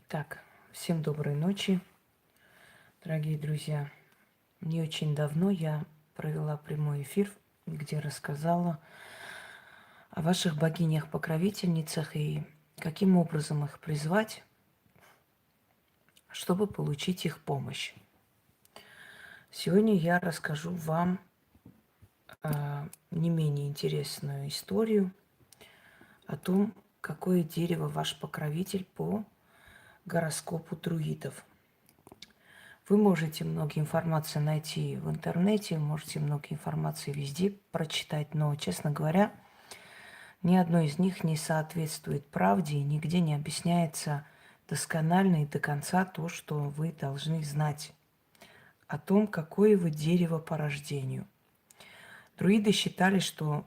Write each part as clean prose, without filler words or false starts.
Так, всем доброй ночи, дорогие друзья. Не очень давно я провела прямой эфир, где рассказала о ваших богинях-покровительницах и каким образом их призвать, чтобы получить их помощь. Сегодня я расскажу вам не менее интересную историю о том, какое дерево ваш покровитель по гороскопу друидов. Вы можете много информации найти в интернете, можете много информации везде прочитать, но, честно говоря, ни одно из них не соответствует правде и нигде не объясняется досконально и до конца то, что вы должны знать о том, какое вы дерево по рождению. Друиды считали, что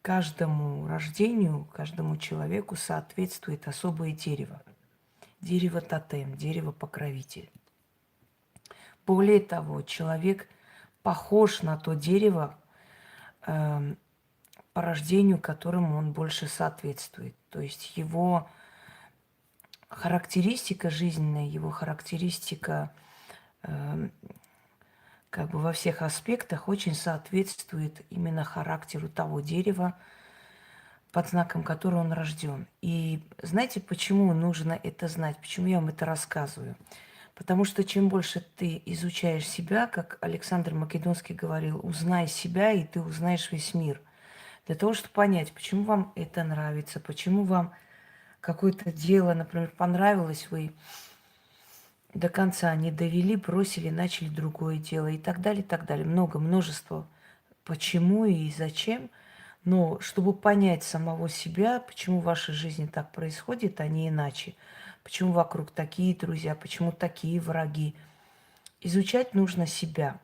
каждому рождению, каждому человеку соответствует особое дерево. Дерево-тотем, дерево-покровитель. Более того, человек похож на то дерево, по рождению которому он больше соответствует. То есть его характеристика жизненная, его характеристика как бы во всех аспектах очень соответствует именно характеру того дерева, под знаком которого он рожден. И знаете, почему нужно это знать? Почему я вам это рассказываю? Потому что чем больше ты изучаешь себя, как Александр Македонский говорил, узнай себя, и ты узнаешь весь мир. Для того, чтобы понять, почему вам это нравится, почему вам какое-то дело, например, понравилось, вы до конца не довели, бросили, начали другое дело и так далее, и так далее. Множество почему и зачем. Но чтобы понять самого себя, почему в вашей жизни так происходит, а не иначе, почему вокруг такие друзья, почему такие враги, изучать нужно себя.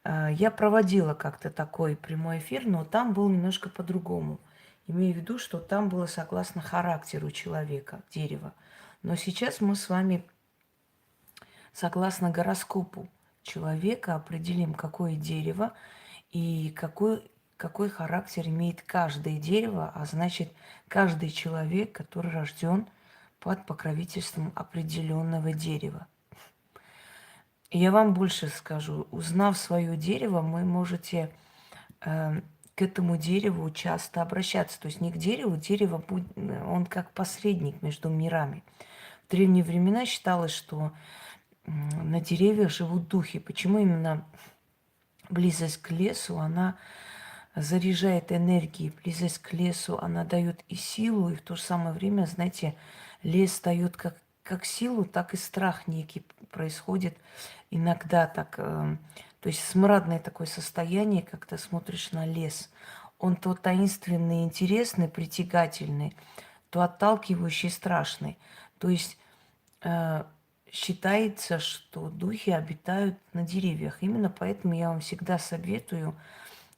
Я проводила как-то такой прямой эфир, но там был немножко по-другому. Имею в виду, что там было согласно характеру человека, дерева. Но сейчас мы с вами согласно гороскопу человека определим, какое дерево и какой характер имеет каждое дерево, а значит, каждый человек, который рожден под покровительством определенного дерева. И я вам больше скажу, узнав свое дерево, вы можете к этому дереву часто обращаться. То есть не к дереву, дерево, он как посредник между мирами. В древние времена считалось, что на деревьях живут духи. Почему именно близость к лесу, она заряжает энергией, близость к лесу, она дает и силу, и в то же самое время, знаете, лес дает как силу, так и страх некий происходит иногда так. То есть смрадное такое состояние, как ты смотришь на лес. Он то таинственный, интересный, притягательный, то отталкивающий, страшный. То есть э, считается, что духи обитают на деревьях. Именно поэтому я вам всегда советую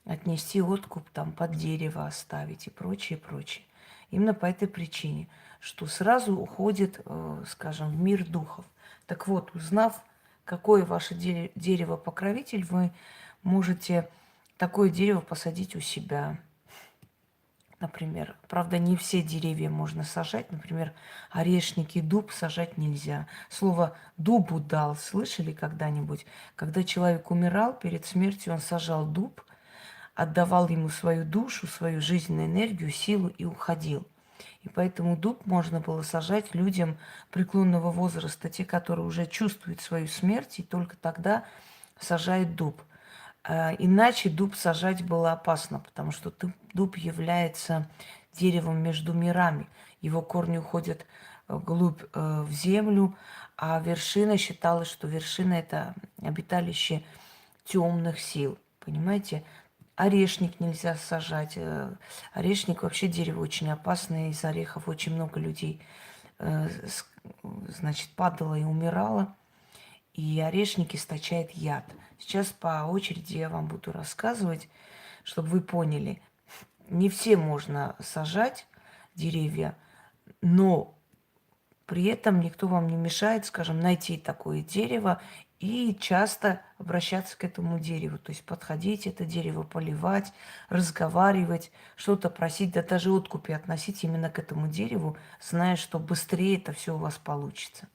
отнести откуп там под дерево оставить и прочее, прочее. Именно по этой причине, что сразу уходит, скажем, в мир духов. Так вот, узнав, какое ваше дерево-покровитель, вы можете такое дерево посадить у себя, например. Правда, не все деревья можно сажать. Например, орешники, дуб сажать нельзя. Слово «дубу дал» слышали когда-нибудь? Когда человек умирал, перед смертью он сажал дуб, отдавал ему свою душу, свою жизненную энергию, силу и уходил. И поэтому дуб можно было сажать людям преклонного возраста, те, которые уже чувствуют свою смерть, и только тогда сажают дуб. Иначе дуб сажать было опасно, потому что дуб является деревом между мирами. Его корни уходят глубь в землю, а вершина считалась, что вершина – это обиталище темных сил. Понимаете? Орешник нельзя сажать. Орешник вообще дерево очень опасное. Из орехов очень много людей, значит, падало и умирало. И орешник источает яд. Сейчас по очереди я вам буду рассказывать, чтобы вы поняли. Не все можно сажать деревья, но при этом никто вам не мешает, скажем, найти такое дерево и часто обращаться к этому дереву. То есть подходить, это дерево поливать, разговаривать, что-то просить, да даже откупи относить именно к этому дереву, зная, что быстрее это все у вас получится.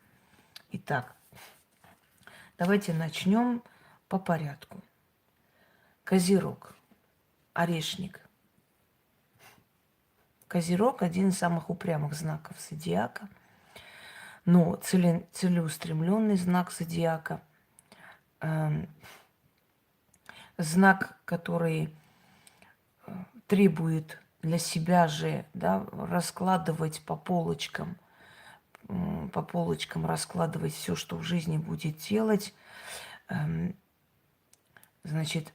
Итак, давайте начнем по порядку. Козерог, орешник. Козерог – один из самых упрямых знаков зодиака, но целеустремленный знак зодиака, знак, который требует для себя же, да, раскладывать по полочкам раскладывать все, что в жизни будет делать, значит,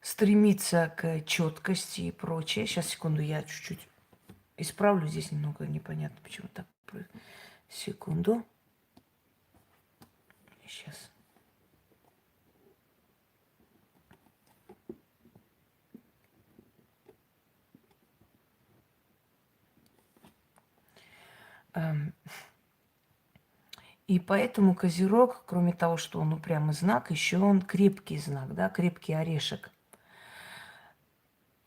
стремиться к четкости и прочее. Сейчас, секунду, я чуть-чуть исправлю. Здесь немного непонятно, почему так. Секунду. Сейчас. И поэтому Козерог, кроме того, что он упрямый знак, еще он крепкий знак, да, крепкий орешек.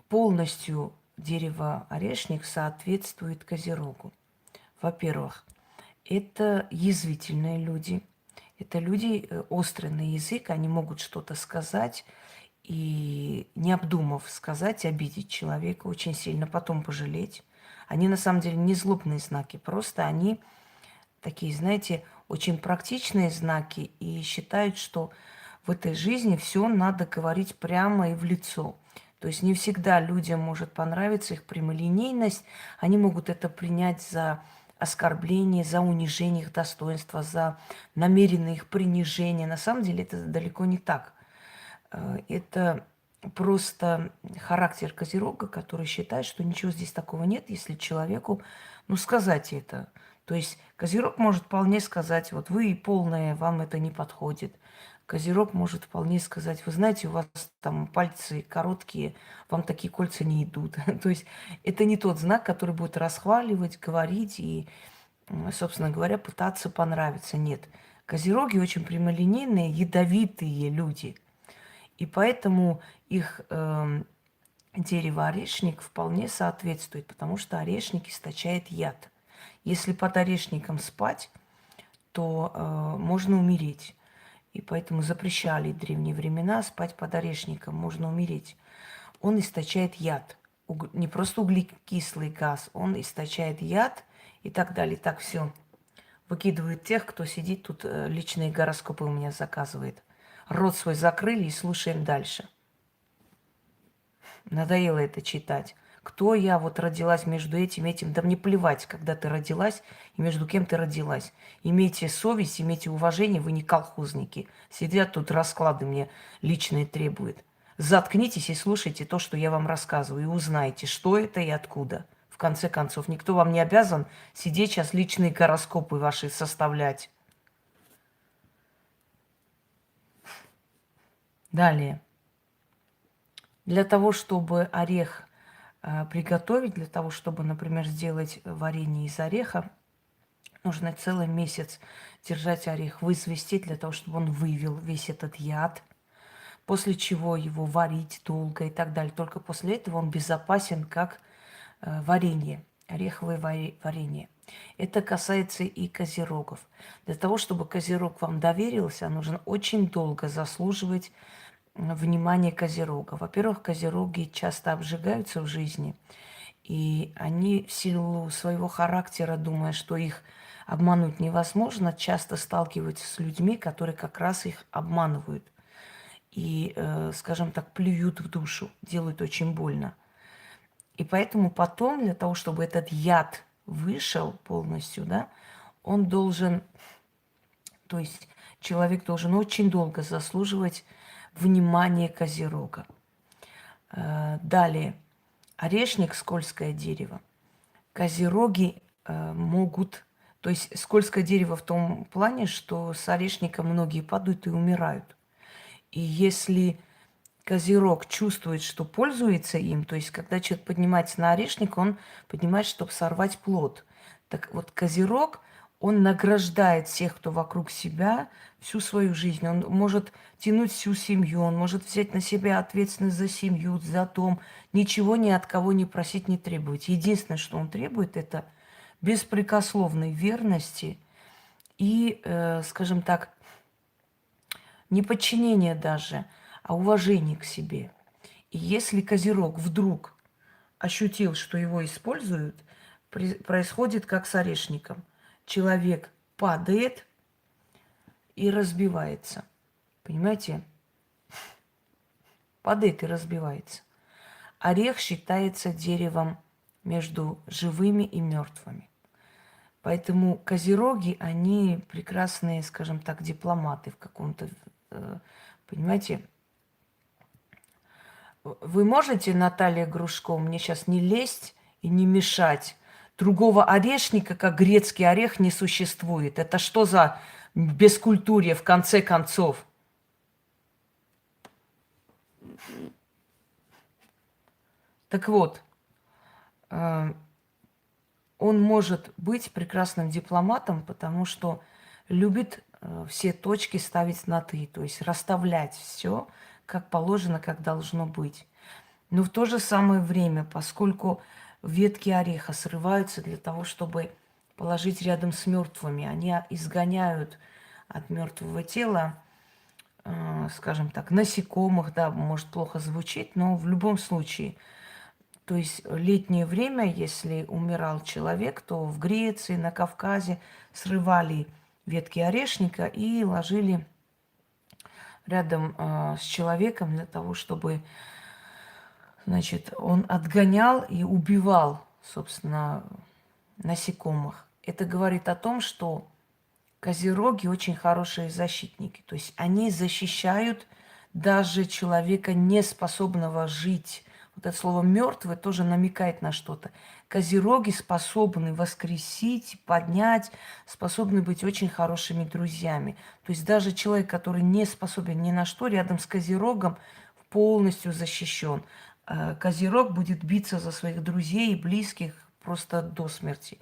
Полностью дерево орешник соответствует Козерогу. Во-первых, это язвительные люди. Это люди острые на язык, они могут что-то сказать и, не обдумав сказать, обидеть человека очень сильно, потом пожалеть. Они на самом деле не злобные знаки, просто они такие, знаете, очень практичные знаки и считают, что в этой жизни все надо говорить прямо и в лицо. То есть не всегда людям может понравиться их прямолинейность, они могут это принять за оскорбление, за унижение их достоинства, за намеренное их принижение. На самом деле это далеко не так. Это просто характер Козерога, который считает, что ничего здесь такого нет, если человеку, ну, сказать это. То есть Козерог может вполне сказать, вот вы полная, вам это не подходит. Козерог может вполне сказать, вы знаете, у вас там пальцы короткие, вам такие кольца не идут. То есть это не тот знак, который будет расхваливать, говорить и, собственно говоря, пытаться понравиться. Нет. Козероги очень прямолинейные, ядовитые люди – и поэтому их дерево орешник вполне соответствует, потому что орешник источает яд. Если под орешником спать, то можно умереть. И поэтому запрещали в древние времена спать под орешником, можно умереть. Он источает яд. Не просто углекислый газ, он источает яд и так далее. Так, все. Выкидывают тех, кто сидит тут, личные гороскопы у меня заказывает. Рот свой закрыли и слушаем дальше. Надоело это читать. Кто я, вот родилась между этим. Да мне плевать, когда ты родилась и между кем ты родилась. Имейте совесть, имейте уважение, вы не колхозники. Сидят тут, расклады мне личные требуют. Заткнитесь и слушайте то, что я вам рассказываю, и узнайте, что это и откуда. В конце концов, никто вам не обязан сидеть сейчас личные гороскопы ваши составлять. Далее. Для того, чтобы орех приготовить, для того, чтобы, например, сделать варенье из ореха, нужно целый месяц держать орех, высвистеть, для того, чтобы он вывел весь этот яд, после чего его варить долго и так далее. Только после этого он безопасен как варенье, ореховое варенье. Это касается и козерогов. Для того, чтобы козерог вам доверился, нужно очень долго заслуживать внимание козерога. Во-первых, козероги часто обжигаются в жизни, и они в силу своего характера, думая, что их обмануть невозможно, часто сталкиваются с людьми, которые как раз их обманывают и, скажем так, плюют в душу, делают очень больно. И поэтому потом, для того, чтобы этот яд вышел полностью, да, он должен, то есть человек должен очень долго заслуживать внимание козерога. Далее. Орешник – скользкое дерево. Козероги могут... То есть скользкое дерево в том плане, что с орешника многие падают и умирают. И если козерог чувствует, что пользуется им, то есть когда человек поднимается на орешник, он поднимает, чтобы сорвать плод. Так вот, козерог, он награждает всех, кто вокруг себя, всю свою жизнь. Он может тянуть всю семью, он может взять на себя ответственность за семью, за дом, ничего ни от кого не просить, не требовать. Единственное, что он требует, это беспрекословной верности и, скажем так, не подчинение даже, а уважение к себе. И если Козерог вдруг ощутил, что его используют, происходит как с орешником. Человек падает и разбивается. Понимаете? Падает и разбивается. Орех считается деревом между живыми и мертвыми. Поэтому козероги, они прекрасные, скажем так, дипломаты в каком-то, понимаете. Вы можете, Наталья Грушко, мне сейчас не лезть и не мешать? Другого орешника, как грецкий орех, не существует. Это что за бескультурье, в конце концов? Так вот, он может быть прекрасным дипломатом, потому что любит все точки ставить на «ты», то есть расставлять все, как положено, как должно быть. Но в то же самое время, поскольку ветки ореха срываются для того, чтобы положить рядом с мертвыми, они изгоняют от мертвого тела, скажем так, насекомых, да, может плохо звучит, но в любом случае – то есть летнее время, если умирал человек, то в Греции, на Кавказе срывали ветки орешника и ложили рядом с человеком для того, чтобы, значит, он отгонял и убивал, собственно, насекомых. Это говорит о том, что козероги очень хорошие защитники. То есть они защищают даже человека, не способного жить. Вот это слово «мертвый» тоже намекает на что-то. Козероги способны воскресить, поднять, способны быть очень хорошими друзьями. То есть даже человек, который не способен ни на что, рядом с козерогом полностью защищен. Козерог будет биться за своих друзей и близких просто до смерти.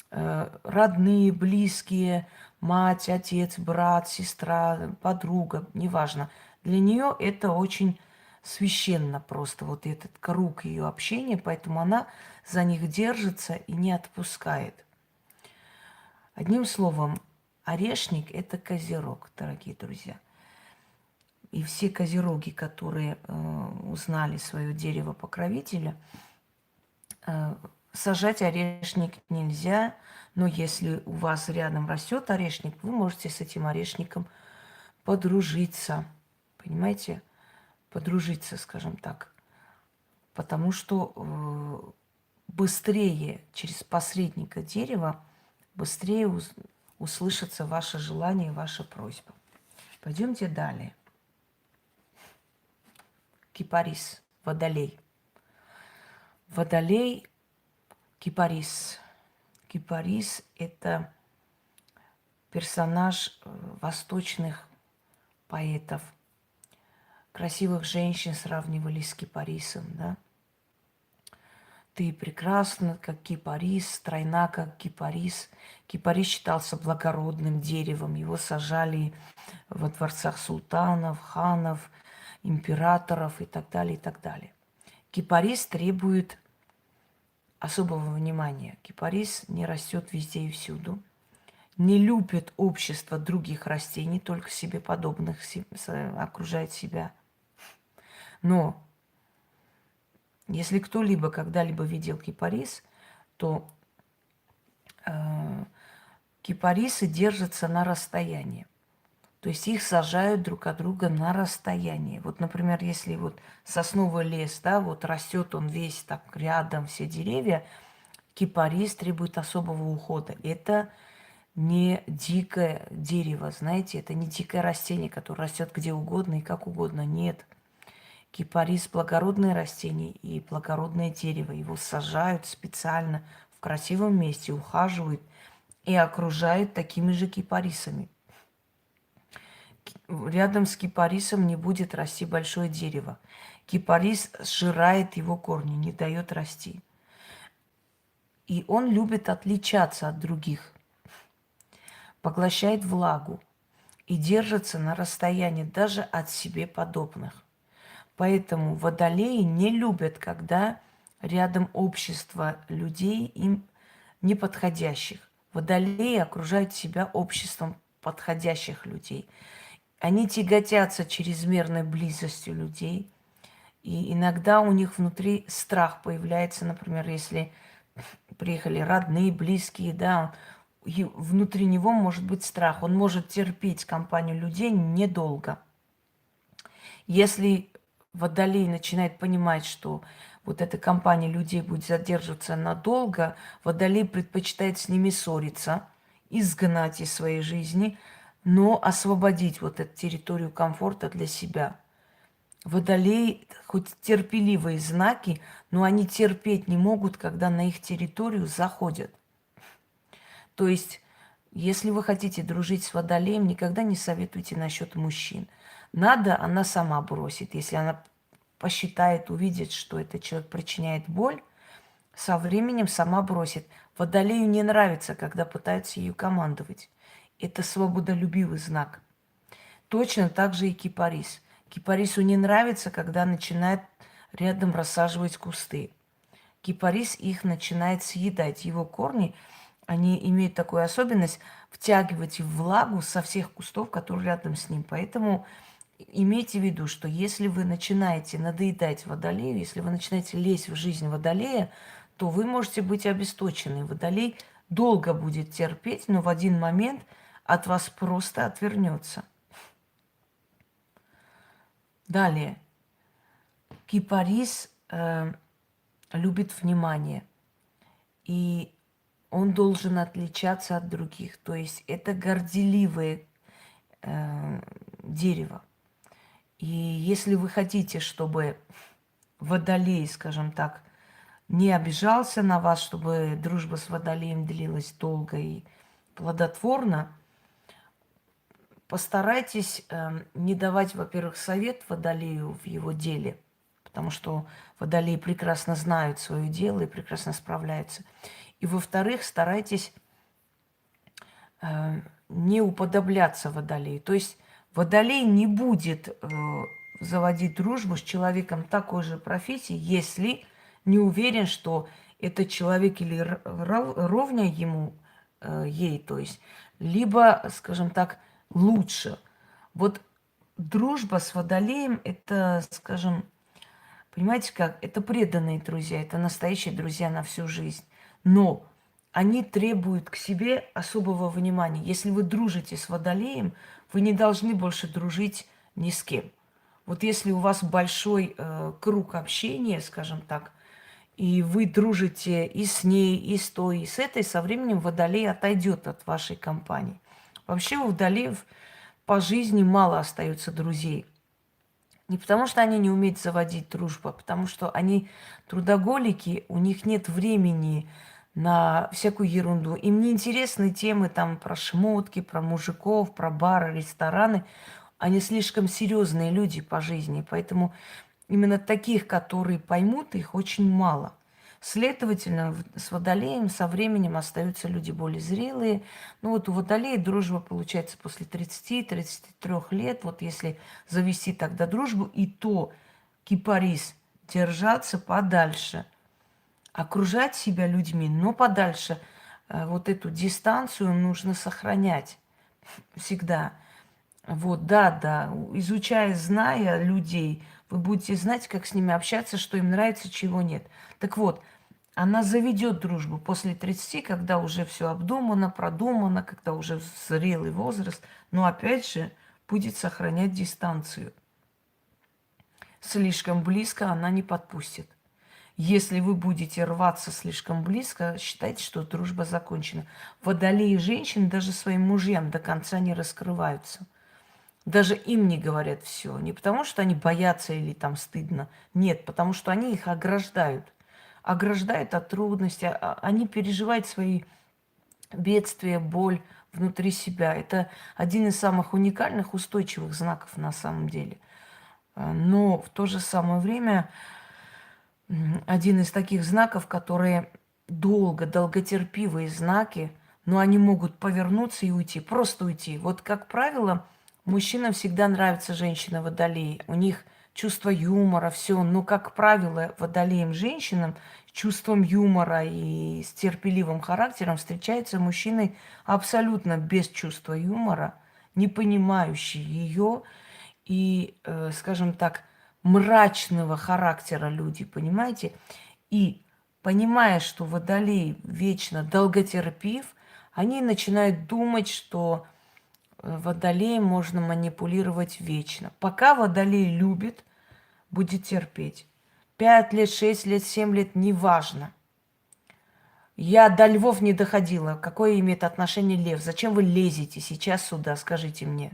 Родные, близкие, мать, отец, брат, сестра, подруга, неважно. Для нее это очень священно просто, вот этот круг ее общения, поэтому она за них держится и не отпускает. Одним словом, орешник – это козерог, дорогие друзья. И все козероги, которые узнали свое дерево покровителя, сажать орешник нельзя, но если у вас рядом растет орешник, вы можете с этим орешником подружиться. Понимаете? Подружиться, скажем так. Потому что быстрее через посредника дерева, быстрее услышится ваше желание, ваша просьба. Пойдемте далее. Кипарис, водолей. Водолей, кипарис. Кипарис – это персонаж восточных поэтов. Красивых женщин сравнивали с кипарисом, да? Ты прекрасна, как кипарис, стройна, как кипарис. Кипарис считался благородным деревом. Его сажали во дворцах султанов, ханов, императоров и так далее, и так далее. Кипарис требует особого внимания. Кипарис не растет везде и всюду. Не любит общество других растений, только себе подобных окружает себя. Но если кто-либо когда-либо видел кипарис, то кипарисы держатся на расстоянии. То есть их сажают друг от друга на расстоянии. Вот, например, если вот сосновый лес, да, вот растет он весь так рядом, все деревья, кипарис требует особого ухода. Это не дикое дерево, знаете, это не дикое растение, которое растет где угодно и как угодно. Нет. Кипарис – благородное растение и благородное дерево. Его сажают специально в красивом месте, ухаживают и окружают такими же кипарисами. Рядом с кипарисом не будет расти большое дерево. Кипарис сжирает его корни, не дает расти. И он любит отличаться от других. поглощает влагу и держится на расстоянии даже от себе подобных. Поэтому водолеи не любят, когда рядом общество людей им неподходящих. Водолеи окружают себя обществом подходящих людей. Они тяготятся чрезмерной близостью людей. И иногда у них внутри страх появляется, например, если приехали родные, близкие, да, и внутри него может быть страх. Он может терпеть компанию людей недолго. Если водолей начинает понимать, что вот эта компания людей будет задерживаться надолго, водолей предпочитает с ними ссориться, изгнать из своей жизни, но освободить вот эту территорию комфорта для себя. Водолей, хоть терпеливые знаки, но они терпеть не могут, когда на их территорию заходят. То есть, если вы хотите дружить с водолеем, никогда не советуйте насчет мужчин. Надо, она сама бросит. Если она посчитает, увидит, что этот человек причиняет боль, со временем сама бросит. Водолею не нравится, когда пытаются ее командовать. Это свободолюбивый знак. Точно так же и кипарис. Кипарису не нравится, когда начинает рядом рассаживать кусты. Кипарис их начинает съедать. Его корни, они имеют такую особенность втягивать влагу со всех кустов, которые рядом с ним. Поэтому имейте в виду, что если вы начинаете надоедать водолею, если вы начинаете лезть в жизнь водолея, то вы можете быть обесточены. Водолей долго будет терпеть, но в один момент от вас просто отвернется. Далее. Кипарис любит внимание. И он должен отличаться от других. То есть это горделивое дерево. И если вы хотите, чтобы водолей, скажем так, не обижался на вас, чтобы дружба с водолеем длилась долго и плодотворно, постарайтесь не давать, во-первых, совет водолею в его деле, потому что водолеи прекрасно знают свое дело и прекрасно справляются. И, во-вторых, старайтесь не уподобляться водолею. То есть водолей не будет заводить дружбу с человеком такой же профессии, если не уверен, что этот человек или ровня ему, ей, то есть, либо, скажем так, лучше. Вот дружба с водолеем – это, скажем, понимаете как, это преданные друзья, это настоящие друзья на всю жизнь. Но они требуют к себе особого внимания. Если вы дружите с водолеем, вы не должны больше дружить ни с кем. Вот если у вас большой круг общения, скажем так, и вы дружите и с ней, и с той, и с этой, со временем водолей отойдет от вашей компании. Вообще у водолеев по жизни мало остается друзей. Не потому что они не умеют заводить дружбу, а потому что они трудоголики, у них нет времени на всякую ерунду. Им не интересны темы там про шмотки, про мужиков, про бары, рестораны. Они слишком серьезные люди по жизни, поэтому именно таких, которые поймут, их очень мало. Следовательно, с водолеем со временем остаются люди более зрелые. Ну вот у водолея дружба получается после 30-33 лет. Вот если завести тогда дружбу, и то кипарис держаться подальше, окружать себя людьми, но подальше. Вот эту дистанцию нужно сохранять всегда. Вот, да, изучая, зная людей, вы будете знать, как с ними общаться, что им нравится, чего нет. Так вот, она заведет дружбу после 30, когда уже все обдумано, продумано, когда уже зрелый возраст, но опять же будет сохранять дистанцию. Слишком близко она не подпустит. Если вы будете рваться слишком близко, считайте, что дружба закончена. Водолеи женщин даже своим мужьям до конца не раскрываются. Даже им не говорят все. Не потому, что они боятся или там стыдно. Нет, потому что они их ограждают. Ограждают от трудностей. Они переживают свои бедствия, боль внутри себя. Это один из самых уникальных, устойчивых знаков на самом деле. Но в то же самое время один из таких знаков, которые долготерпивые знаки, но они могут повернуться и уйти, просто уйти. Вот, как правило, мужчинам всегда нравится женщина водолей. У них чувство юмора, все. Но, как правило, водолеем женщинам с чувством юмора и с терпеливым характером встречаются мужчины абсолютно без чувства юмора, не понимающие ее и, скажем так, мрачного характера люди, понимаете? И понимая, что водолей вечно долготерпив, они начинают думать, что водолеем можно манипулировать вечно. Пока водолей любит, будет терпеть. 5 лет, 6 лет, 7 лет, неважно. Я до львов не доходила. Какое имеет отношение лев? Зачем вы лезете сейчас сюда, скажите мне?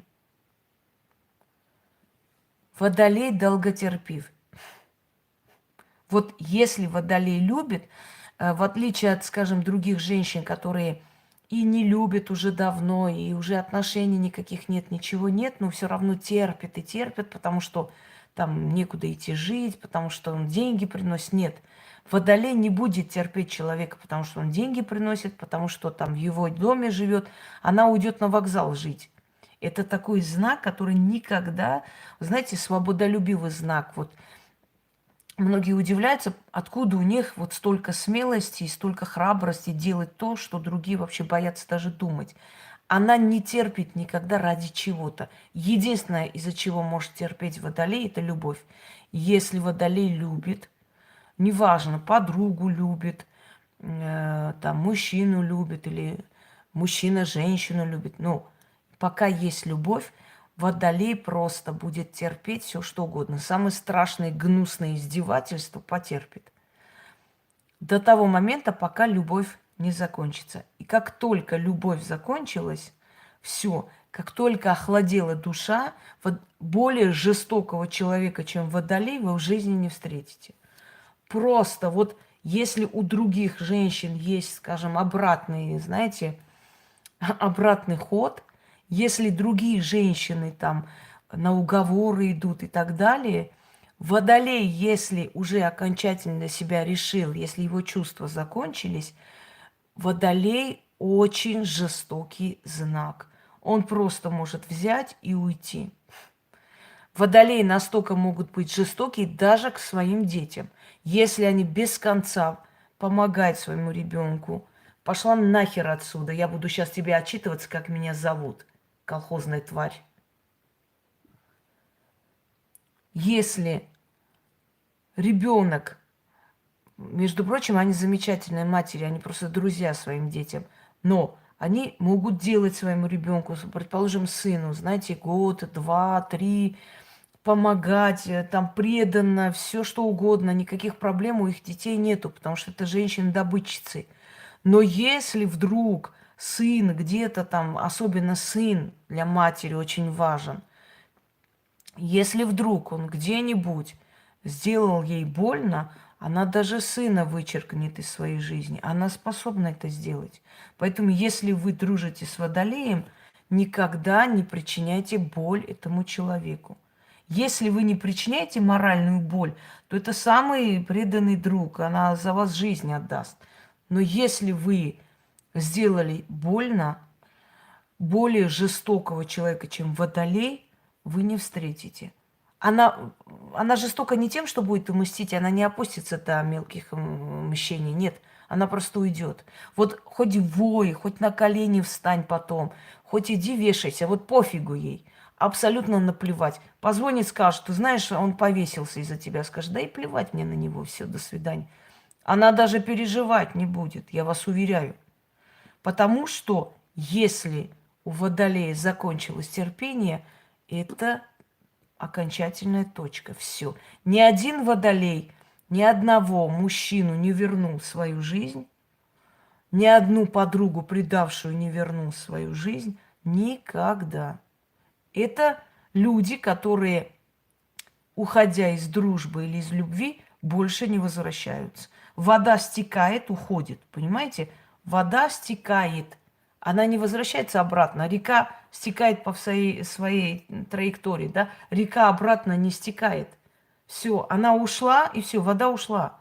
Водолей долготерпив. Вот если водолей любит, в отличие от, скажем, других женщин, которые и не любят уже давно, и уже отношений никаких нет, ничего нет, но все равно терпят и терпят, потому что там некуда идти жить, потому что он деньги приносит. Нет, водолей не будет терпеть человека, потому что он деньги приносит, потому что там в его доме живет, она уйдет на вокзал жить. Это такой знак, который никогда, знаете, свободолюбивый знак. Вот многие удивляются, откуда у них вот столько смелости и столько храбрости делать то, что другие вообще боятся даже думать. Она не терпит никогда ради чего-то. Единственное, из-за чего может терпеть водолей, это любовь. Если водолей любит, неважно, подругу любит, там, мужчину любит или мужчина женщину любит, но пока есть любовь, водолей просто будет терпеть все, что угодно. Самые страшные, гнусные издевательства потерпит. До того момента, пока любовь не закончится. И как только любовь закончилась, все, как только охладела душа, вот более жестокого человека, чем водолей, вы в жизни не встретите. Просто вот если у других женщин есть, скажем, обратный, знаете, обратный ход, если другие женщины там на уговоры идут и так далее, водолей, если уже окончательно себя решил, если его чувства закончились, водолей очень жестокий знак. Он просто может взять и уйти. Водолеи настолько могут быть жестоки даже к своим детям. Если они без конца помогают своему ребенку, пошла нахер отсюда, я буду сейчас тебе отчитываться, как меня зовут, колхозная тварь. Если ребенок, между прочим, они замечательные матери, они просто друзья своим детям, но они могут делать своему ребенку, предположим, сыну, знаете, год, 2, 3, помогать, там преданно, все что угодно, никаких проблем у их детей нету, потому что это женщины-добытчицы. Но если вдруг сын где-то там, особенно сын для матери очень важен, если вдруг он где-нибудь сделал ей больно, она даже сына вычеркнет из своей жизни. Она способна это сделать. Поэтому, если вы дружите с водолеем, никогда не причиняйте боль этому человеку. Если вы не причиняете моральную боль, то это самый преданный друг, она за вас жизнь отдаст. Но если вы сделали больно, более жестокого человека, чем водолей, вы не встретите. Она, она жестока не тем, что будет мстить, она не опустится до мелких мщений, нет, она просто уйдет. Вот хоть вой, хоть на колени встань потом, хоть иди вешайся, вот пофигу ей, абсолютно наплевать. Позвонит, скажет, ты знаешь, он повесился из-за тебя, скажет, да и плевать мне на него, все, до свидания. Она даже переживать не будет, я вас уверяю. Потому что если у водолея закончилось терпение, это окончательная точка. Все. Ни один водолей, ни одного мужчину не вернул в свою жизнь, ни одну подругу, предавшую, не вернул в свою жизнь никогда. Это люди, которые, уходя из дружбы или из любви, больше не возвращаются. Вода стекает, уходит, понимаете? Вода стекает, она не возвращается обратно. Река стекает по своей траектории, да? Река обратно не стекает. Все, она ушла, и все, вода ушла.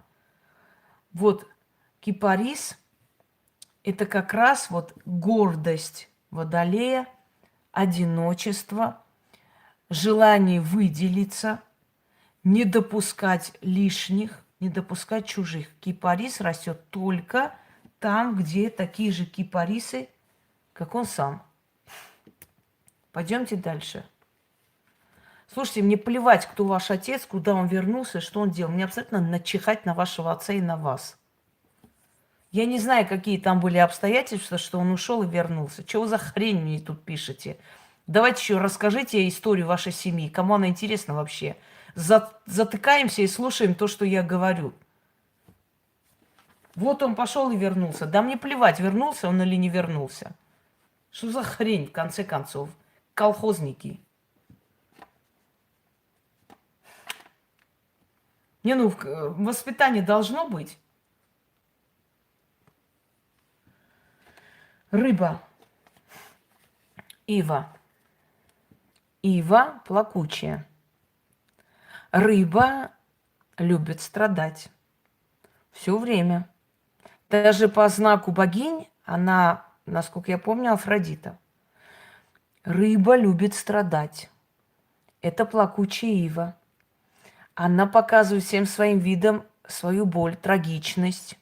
Вот кипарис Это как раз вот гордость водолея, одиночество, желание выделиться, не допускать лишних, не допускать чужих. Кипарис растет только там, где такие же кипарисы, как он сам. Пойдемте дальше. Слушайте, мне плевать, кто ваш отец, куда он вернулся, что он делал. Мне абсолютно начихать на вашего отца и на вас. Я не знаю, какие там были обстоятельства, что он ушел и вернулся. Чего за хрень мне тут пишете? Давайте еще расскажите историю вашей семьи. Кому она интересна вообще? Затыкаемся и слушаем то, что я говорю. Вот он пошел и вернулся. Да мне плевать, вернулся он или не вернулся. Что за хрень, в конце концов? Колхозники. Не, ну, воспитание должно быть. Рыба. Ива. Ива плакучая. Рыба любит страдать. Все время. Даже по знаку богинь она, насколько я помню, Афродита. Рыба любит страдать. Это плакучая ива. Она показывает всем своим видом свою боль, трагичность.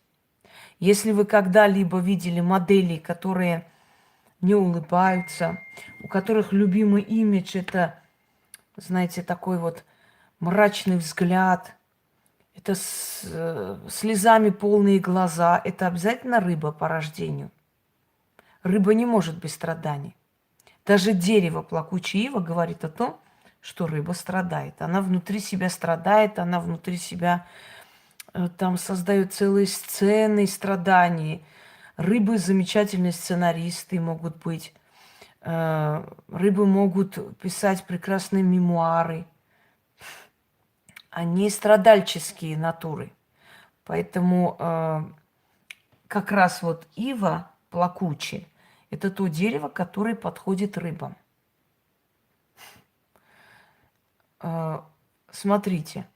Если вы когда-либо видели моделей, которые не улыбаются, у которых любимый имидж – это, знаете, такой вот мрачный взгляд, это слезами полные глаза, это обязательно рыба по рождению. Рыба не может без страданий. Даже дерево плакучая ива говорит о том, что рыба страдает. Она внутри себя страдает, она внутри себя там создает целые сцены страданий. Рыбы замечательные сценаристы могут быть. Рыбы могут писать прекрасные мемуары. Они страдальческие натуры. Поэтому как раз вот ива плакучая – это то дерево, которое подходит рыбам. Смотрите,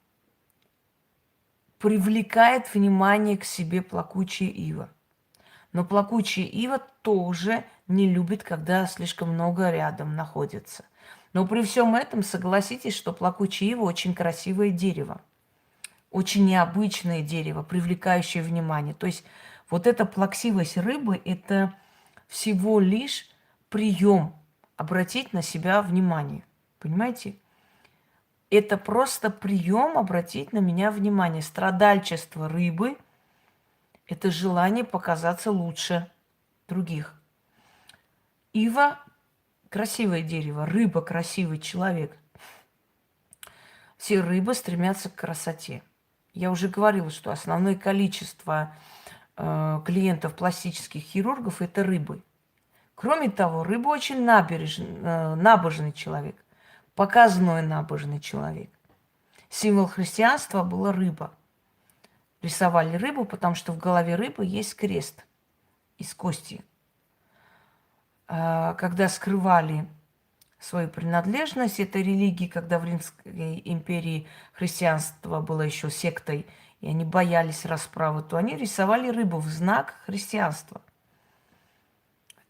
привлекает внимание к себе плакучая ива. Но плакучая ива тоже не любит, когда слишком много рядом находится. Но при всем этом согласитесь, что плакучая ива очень красивое дерево. Очень необычное дерево, привлекающее внимание. То есть вот эта плаксивость рыбы – это всего лишь прием обратить на себя внимание. Понимаете? Это просто прием обратить на меня внимание. Страдальчество рыбы – это желание показаться лучше других. Ива – красивое дерево, рыба – красивый человек. Все рыбы стремятся к красоте. Я уже говорила, что основное количество клиентов пластических хирургов – это рыбы. Кроме того, рыба очень набожный человек, показной набожный человек. Символ христианства была рыба. Рисовали рыбу, потому что в голове рыбы есть крест из кости. Когда скрывали свою принадлежность этой религии, когда в Римской империи христианство было еще сектой, и они боялись расправы, то они рисовали рыбу в знак христианства.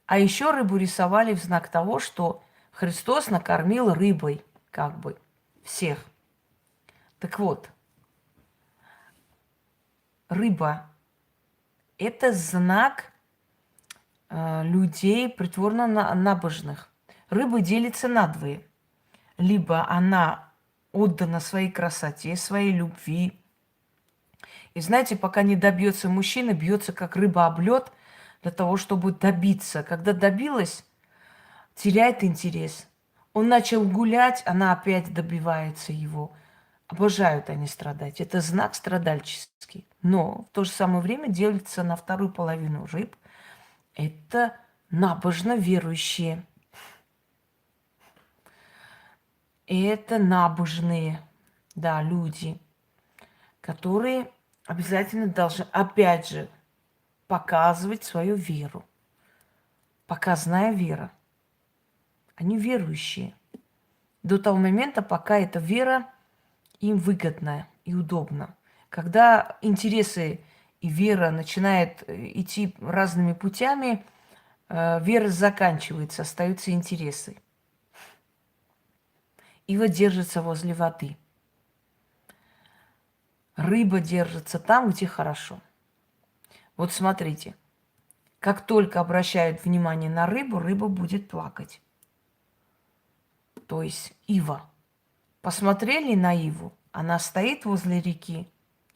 А еще рыбу рисовали в знак того, что Христос накормил рыбой, как бы, всех. Так вот, рыба – это знак людей притворно набожных. Рыба делится надвое. Либо она отдана своей красоте, своей любви. И знаете, пока не добьется мужчина, бьется как рыба об лед для того, чтобы добиться. Когда добилась, теряет интерес. Он начал гулять, она опять добивается его. Обожают они страдать. Это знак страдальческий. Но в то же самое время делится на вторую половину рыб. Это набожно верующие. И это набожные, да, люди, которые обязательно должны, опять же, показывать свою веру. Показная вера. Они верующие. До того момента, пока эта вера им выгодна и удобна. Когда интересы и вера начинает идти разными путями, вера заканчивается, остаются интересы. Ива держится возле воды. Рыба держится там, где хорошо. Вот смотрите, как только обращают внимание на рыбу, рыба будет плакать. То есть ива. Посмотрели на иву, она стоит возле реки,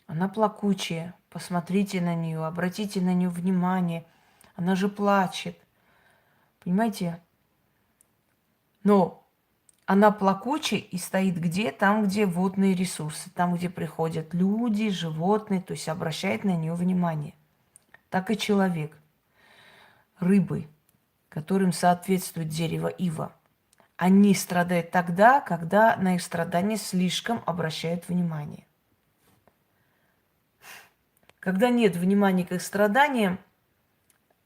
она плакучая. Посмотрите на нее, обратите на нее внимание. Она же плачет. Понимаете? Но она плакучая и стоит где? Там, где водные ресурсы, там, где приходят люди, животные, то есть обращает на нее внимание. Так и человек. Рыбы, которым соответствует дерево ива, они страдают тогда, когда на их страдания слишком обращают внимание. Когда нет внимания к их страданиям,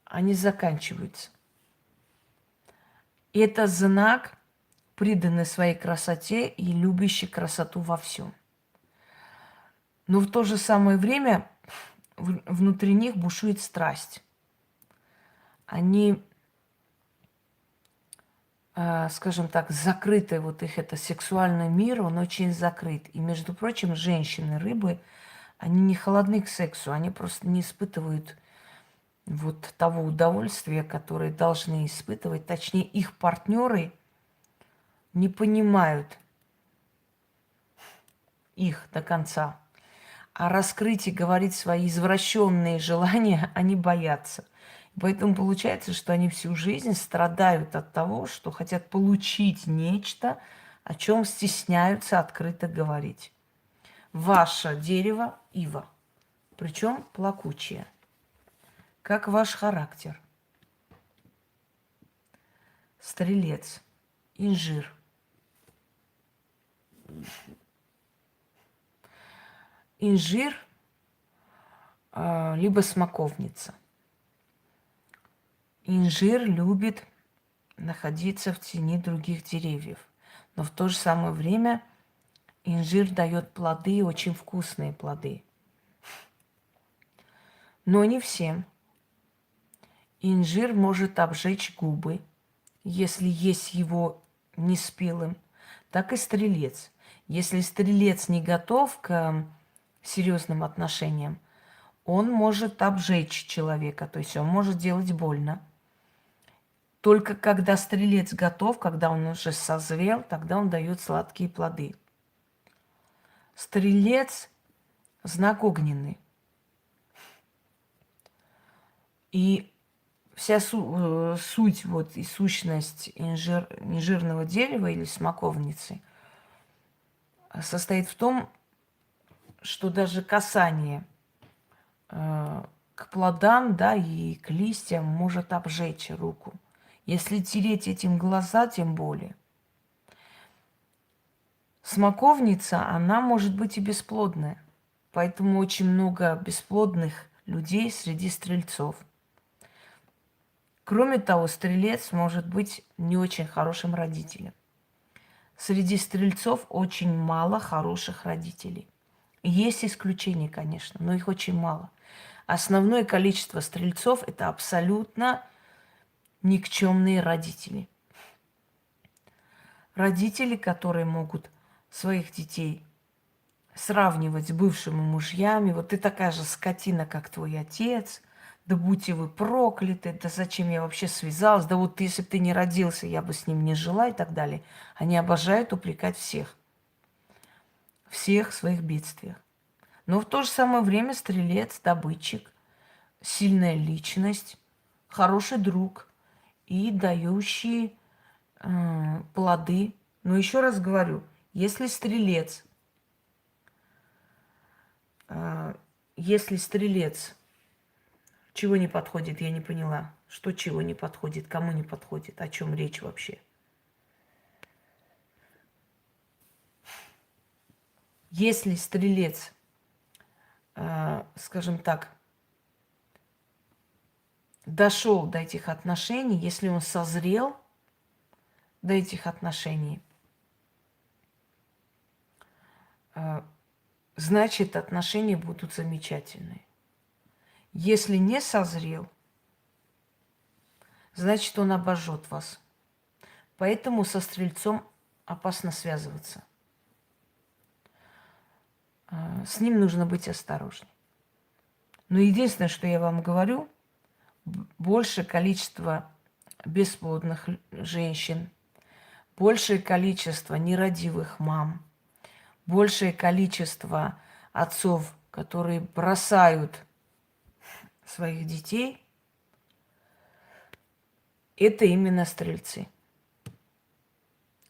они заканчиваются. И это знак, преданный своей красоте и любящий красоту во всем. Но в то же самое время внутри них бушует страсть. Они, скажем так, закрыты, вот их это сексуальный мир, он очень закрыт. И, между прочим, женщины, рыбы, они не холодны к сексу, они просто не испытывают вот того удовольствия, которое должны испытывать. Точнее, их партнеры не понимают их до конца. А раскрыть и говорить свои извращенные желания они боятся. Поэтому получается, что они всю жизнь страдают от того, что хотят получить нечто, о чем стесняются открыто говорить. Ваше дерево – ива, причем плакучее. Как ваш характер? Стрелец, инжир. Инжир либо смоковница. Инжир любит находиться в тени других деревьев, но в то же самое время инжир дает плоды, очень вкусные плоды. Но не всем. Инжир может обжечь губы, если есть его неспелым, так и стрелец. Если стрелец не готов к серьезным отношениям, он может обжечь человека, то есть он может делать больно. Только когда стрелец готов, когда он уже созрел, тогда он дает сладкие плоды. Стрелец – знак огненный. И вся суть вот, и сущность инжирного дерева или смоковницы состоит в том, что даже касание к плодам, да, и к листьям может обжечь руку. Если тереть этим глаза, тем более. Смоковница, она может быть и бесплодная. Поэтому очень много бесплодных людей среди стрельцов. Кроме того, стрелец может быть не очень хорошим родителем. Среди стрельцов очень мало хороших родителей. Есть исключения, конечно, но их очень мало. Основное количество стрельцов – это абсолютно никчемные родители. Родители, которые могут своих детей сравнивать с бывшими мужьями. Вот ты такая же скотина, как твой отец. Да будьте вы прокляты, да зачем я вообще связалась, да вот если бы ты не родился, я бы с ним не жила и так далее. Они обожают упрекать всех. Всех в своих бедствиях. Но в то же самое время стрелец, добытчик, сильная личность, хороший друг и дающий плоды. Но еще раз говорю, если стрелец чего не подходит, я не поняла. Что чего не подходит, кому не подходит, о чем речь вообще? Если стрелец, скажем так, дошел до этих отношений, если он созрел до этих отношений, значит, отношения будут замечательные. Если не созрел, значит, он обожжет вас. Поэтому со стрельцом опасно связываться. С ним нужно быть осторожней. Но единственное, что я вам говорю, большее количество бесплодных женщин, большее количество нерадивых мам, большее количество отцов, которые бросают своих детей, это именно стрельцы.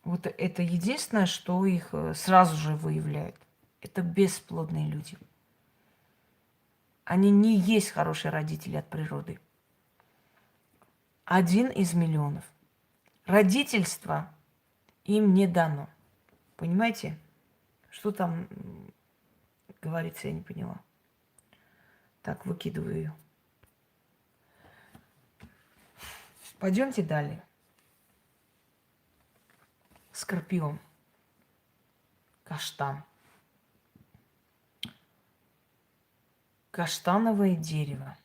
Вот это единственное, что их сразу же выявляет. Это бесплодные люди. Они не есть хорошие родители от природы. 1 из миллионов. Родительство им не дано. Понимаете? Что там говорится, я не поняла. Так, выкидываю ее. Пойдемте далее. Скорпион. Каштан. Каштановое дерево.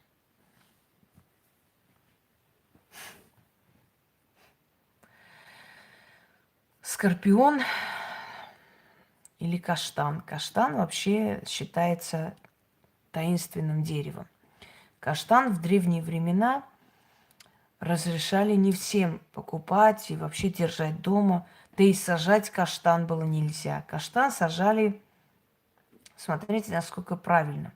Скорпион или каштан. Каштан вообще считается таинственным деревом. Каштан в древние времена разрешали не всем покупать и вообще держать дома. Да и сажать каштан было нельзя. Каштан сажали, смотрите, насколько правильно.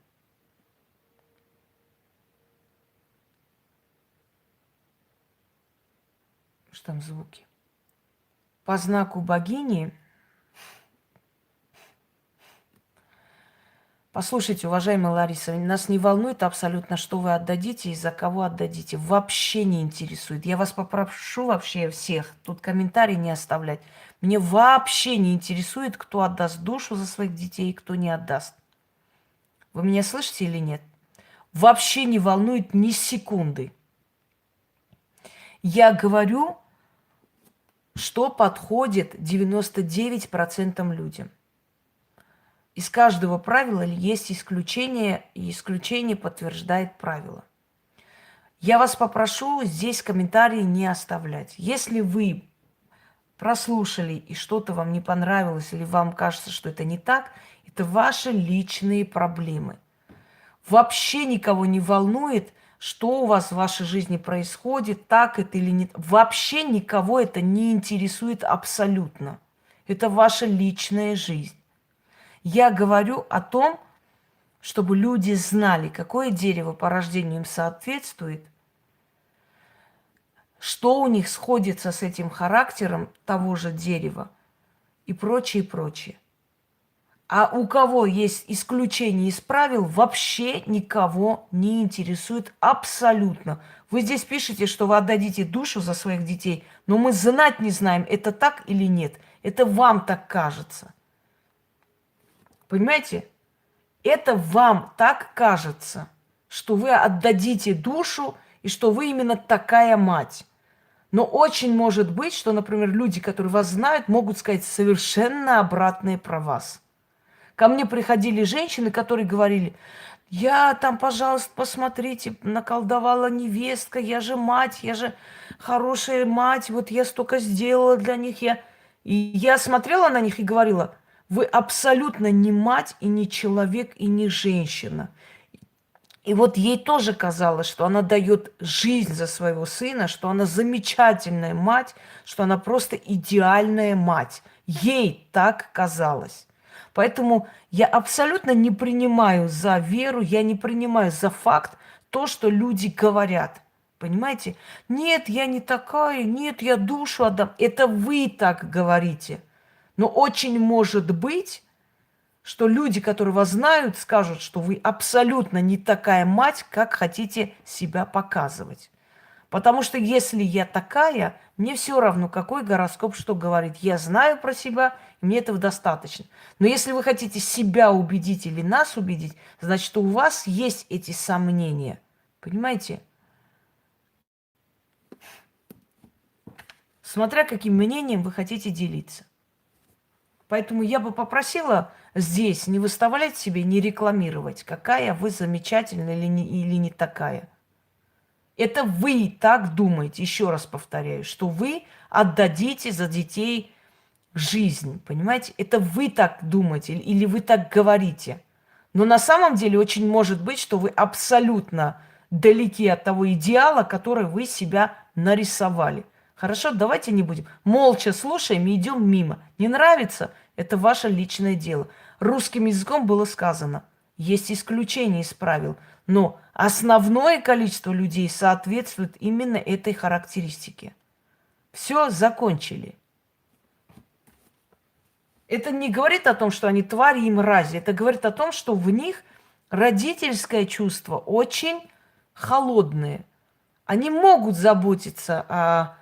Что там звуки? По знаку богини. Послушайте, уважаемая Лариса, нас не волнует абсолютно, что вы отдадите и за кого отдадите. Вообще не интересует. Я вас попрошу вообще всех тут комментарий не оставлять. Мне вообще не интересует, кто отдаст душу за своих детей и кто не отдаст. Вы меня слышите или нет? Вообще не волнует ни секунды. Я говорю, что подходит 99% людям. Из каждого правила есть исключение, и исключение подтверждает правило. Я вас попрошу здесь комментарии не оставлять. Если вы прослушали и что-то вам не понравилось, или вам кажется, что это не так, это ваши личные проблемы. Вообще никого не волнует, что у вас в вашей жизни происходит, так это или нет. Вообще никого это не интересует абсолютно. Это ваша личная жизнь. Я говорю о том, чтобы люди знали, какое дерево по рождению им соответствует, что у них сходится с этим характером того же дерева и прочее, прочее. А у кого есть исключение из правил, вообще никого не интересует абсолютно. Вы здесь пишете, что вы отдадите душу за своих детей, но мы знать не знаем, это так или нет. Это вам так кажется. Понимаете? Это вам так кажется, что вы отдадите душу и что вы именно такая мать. Но очень может быть, что, например, люди, которые вас знают, могут сказать совершенно обратное про вас. Ко мне приходили женщины, которые говорили: я там, пожалуйста, посмотрите, наколдовала невестка, я же мать, я же хорошая мать, вот я столько сделала для них. И я смотрела на них и говорила: вы абсолютно не мать и не человек и не женщина. И вот ей тоже казалось, что она дает жизнь за своего сына, что она замечательная мать, что она просто идеальная мать. Ей так казалось. Поэтому я абсолютно не принимаю за веру, я не принимаю за факт то, что люди говорят. Понимаете? Нет, я не такая, нет, я душу отдам. Это вы так говорите. Но очень может быть, что люди, которые вас знают, скажут, что вы абсолютно не такая мать, как хотите себя показывать. Потому что если я такая, мне все равно, какой гороскоп что говорит. Я знаю про себя, и мне этого достаточно. Но если вы хотите себя убедить или нас убедить, значит, у вас есть эти сомнения. Понимаете? Смотря каким мнением вы хотите делиться. Поэтому я бы попросила здесь не выставлять себе, не рекламировать, какая вы замечательная или не такая. Это вы так думаете, еще раз повторяю, что вы отдадите за детей жизнь, понимаете? Это вы так думаете или вы так говорите. Но на самом деле очень может быть, что вы абсолютно далеки от того идеала, который вы себя нарисовали. Хорошо, давайте не будем. Молча слушаем и идем мимо. Не нравится? Это ваше личное дело. Русским языком было сказано, есть исключения из правил, но основное количество людей соответствует именно этой характеристике. Все, закончили. Это не говорит о том, что они твари и мрази. Это говорит о том, что в них родительское чувство очень холодное. Они могут заботиться о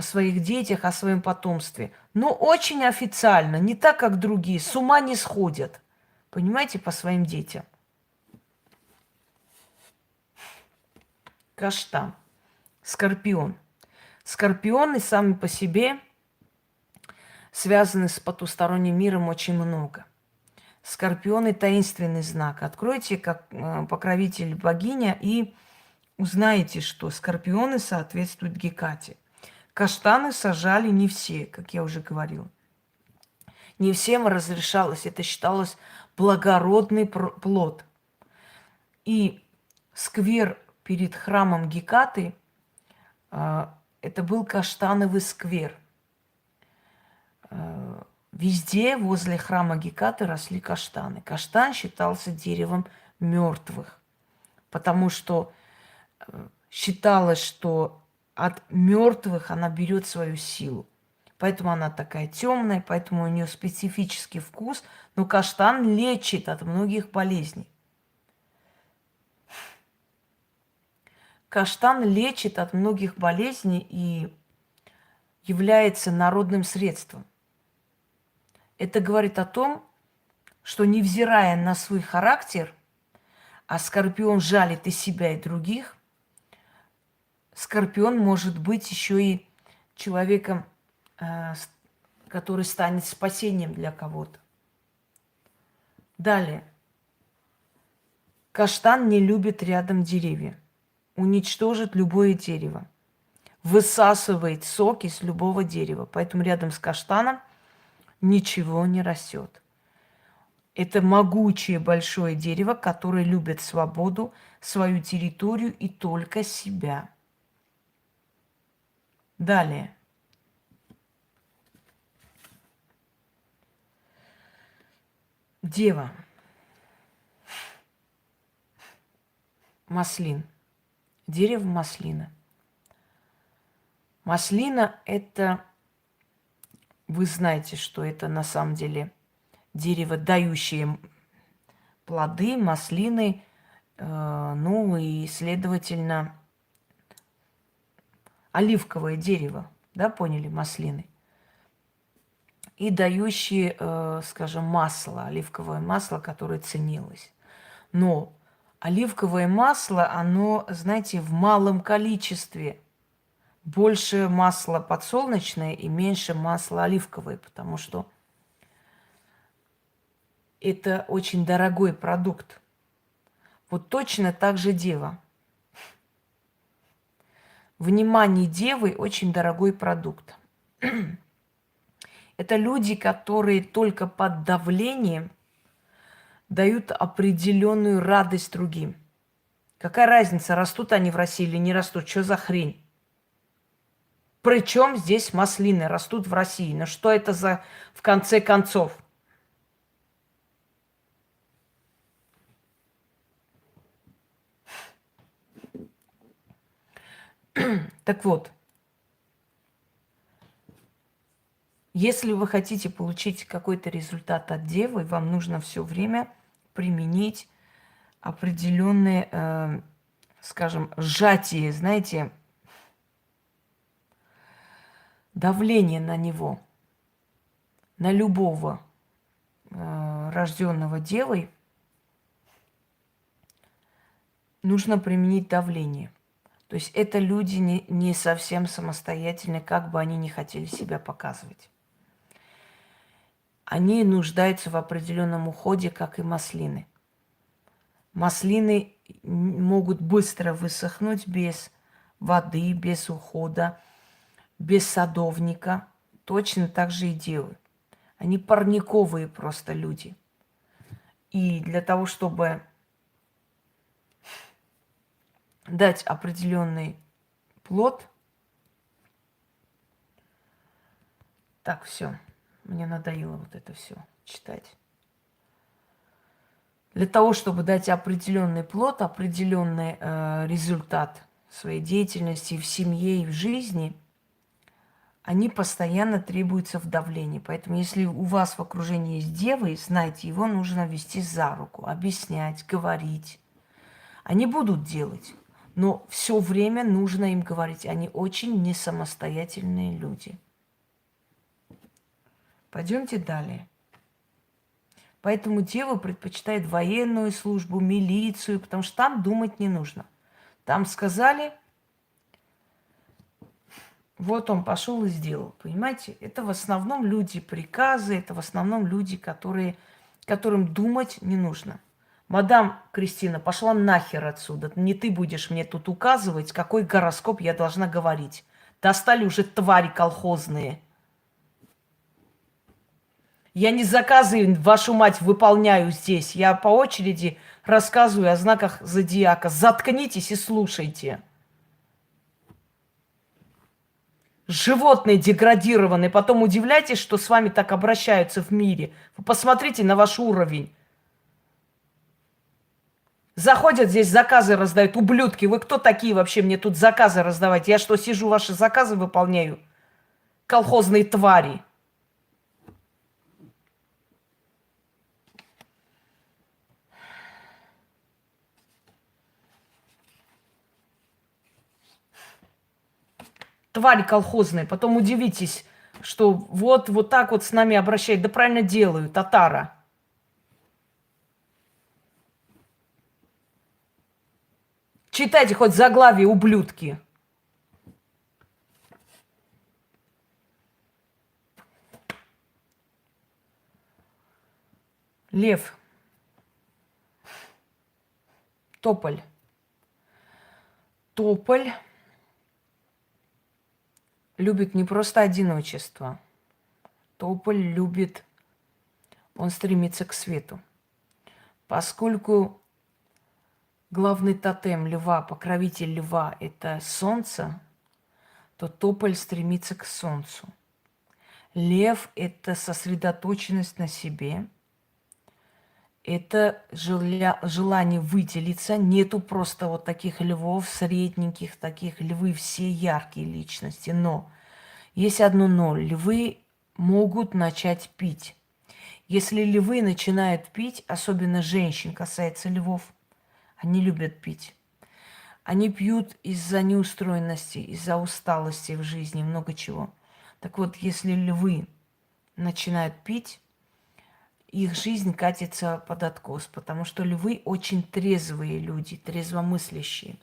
своих детях, о своем потомстве, но очень официально, не так, как другие. С ума не сходят, понимаете, по своим детям. Каштан. Скорпион. Скорпионы сами по себе связаны с потусторонним миром очень много. Скорпионы – таинственный знак. Откройте, как покровитель богиня, и узнаете, что скорпионы соответствуют Гекате. Каштаны сажали не все, как я уже говорила. Не всем разрешалось. Это считалось благородный плод. И сквер перед храмом Гекаты это был каштановый сквер. Везде возле храма Гекаты росли каштаны. Каштан считался деревом мертвых, потому что считалось, что от мертвых она берет свою силу. Поэтому она такая темная, поэтому у нее специфический вкус. Но каштан лечит от многих болезней. Каштан лечит от многих болезней и является народным средством. Это говорит о том, что невзирая на свой характер, а скорпион жалит и себя, и других, скорпион может быть еще и человеком, который станет спасением для кого-то. Далее. Каштан не любит рядом деревья. Уничтожит любое дерево. Высасывает сок из любого дерева. Поэтому рядом с каштаном ничего не растет. Это могучее большое дерево, которое любит свободу, свою территорию и только себя. Далее. Дева. Маслин. Дерево маслина. Маслина – это, вы знаете, что это на самом деле дерево, дающее плоды, маслины, ну и, следовательно, оливковое дерево, да, поняли, маслины, и дающие, скажем, масло, оливковое масло, которое ценилось. Но оливковое масло, оно, знаете, в малом количестве. Больше масла подсолнечное и меньше масла оливковое, потому что это очень дорогой продукт. Вот точно так же дева. Внимание девы – очень дорогой продукт. Это люди, которые только под давлением дают определенную радость другим. Какая разница, растут они в России или не растут? Что за хрень? Причем здесь маслины растут в России? Ну что это за, в конце концов? Так вот, если вы хотите получить какой-то результат от девы, вам нужно все время применить определенные, скажем, сжатие, знаете, давление на него, на любого рожденного девой, нужно применить давление. То есть это люди не совсем самостоятельные, как бы они ни хотели себя показывать. они нуждаются в определенном уходе, как и маслины. Маслины могут быстро высохнуть без воды, без ухода, без садовника. Точно так же и девы. Они парниковые просто люди. И для того, чтобы дать определенный плод. Так, все. Мне надоело вот это все читать. Для того, чтобы дать определенный плод, определенный результат своей деятельности в семье и в жизни, они постоянно требуются в давлении. Поэтому, если у вас в окружении есть девы, знайте, его нужно вести за руку, объяснять, говорить. Они будут делать, но все время нужно им говорить. Они очень несамостоятельные люди. Пойдемте далее. Поэтому девы предпочитают военную службу, милицию, потому что там думать не нужно. Там сказали, вот он пошел и сделал. Понимаете? Это в основном люди приказы, это в основном люди, которым думать не нужно. Мадам Кристина, пошла нахер отсюда. Не ты будешь мне тут указывать, какой гороскоп я должна говорить. Достали уже твари колхозные. Я не заказы, вашу мать, выполняю здесь. Я по очереди рассказываю о знаках зодиака. Заткнитесь и слушайте. Животные деградированные. Потом удивляйтесь, что с вами так обращаются в мире. Вы посмотрите на ваш уровень. Заходят здесь, заказы раздают. Ублюдки, вы кто такие вообще мне тут заказы раздавать? Я что, сижу, ваши заказы выполняю? Колхозные твари. Твари колхозные. Потом удивитесь, что вот так вот с нами обращают. Да правильно делаю, татара. Читайте хоть заглавие, ублюдки. Лев. Тополь. Тополь любит не просто одиночество. Тополь любит, он стремится к свету. Поскольку главный тотем льва, покровитель льва – это солнце, то тополь стремится к солнцу. Лев – это сосредоточенность на себе, это желание выделиться. Нету просто вот таких львов средненьких, таких львы все яркие личности. Но есть одно но. Львы могут начать пить. Если львы начинают пить, особенно женщин касается львов, они любят пить. Они пьют из-за неустроенности, из-за усталости в жизни, много чего. Так вот, если львы начинают пить, их жизнь катится под откос, потому что львы очень трезвые люди, трезвомыслящие.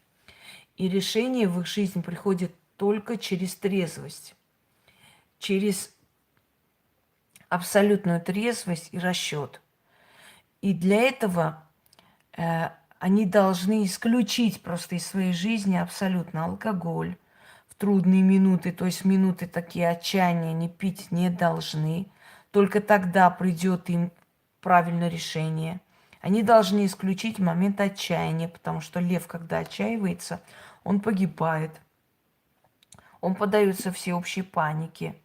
И решение в их жизнь приходит только через трезвость, через абсолютную трезвость и расчет. И для этого они должны исключить просто из своей жизни абсолютно алкоголь в трудные минуты, то есть минуты такие отчаяния, не пить не должны. Только тогда придет им правильное решение. Они должны исключить момент отчаяния, потому что лев, когда отчаивается, он погибает. Он поддается всеобщей панике.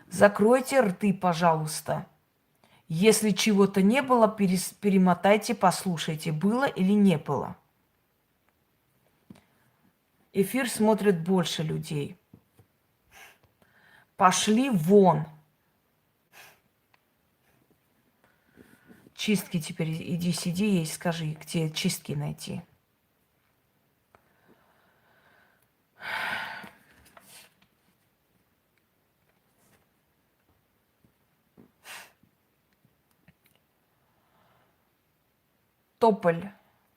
Закройте рты, пожалуйста. Если чего-то не было, перемотайте, послушайте, было или не было. Эфир смотрит больше людей. Пошли вон. Чистки теперь, иди сиди и скажи, где чистки найти. Тополь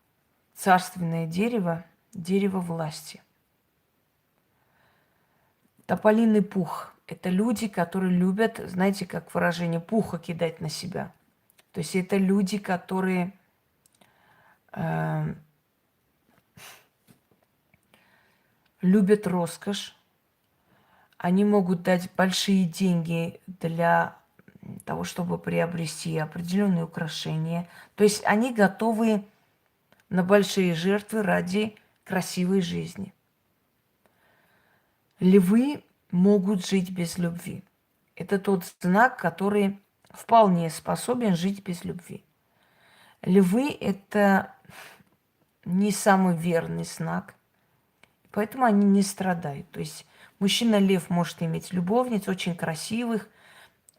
– царственное дерево, дерево власти. Тополиный пух Это люди, которые любят, знаете, как выражение, пуха кидать на себя. То есть это люди, которые э, любят роскошь. Они могут дать большие деньги для того, чтобы приобрести определенные украшения. То есть они готовы на большие жертвы ради красивой жизни. Львы могут жить без любви. Это тот знак, который вполне способен жить без любви. Львы – это не самый верный знак, поэтому они не страдают. То есть мужчина-лев может иметь любовниц очень красивых,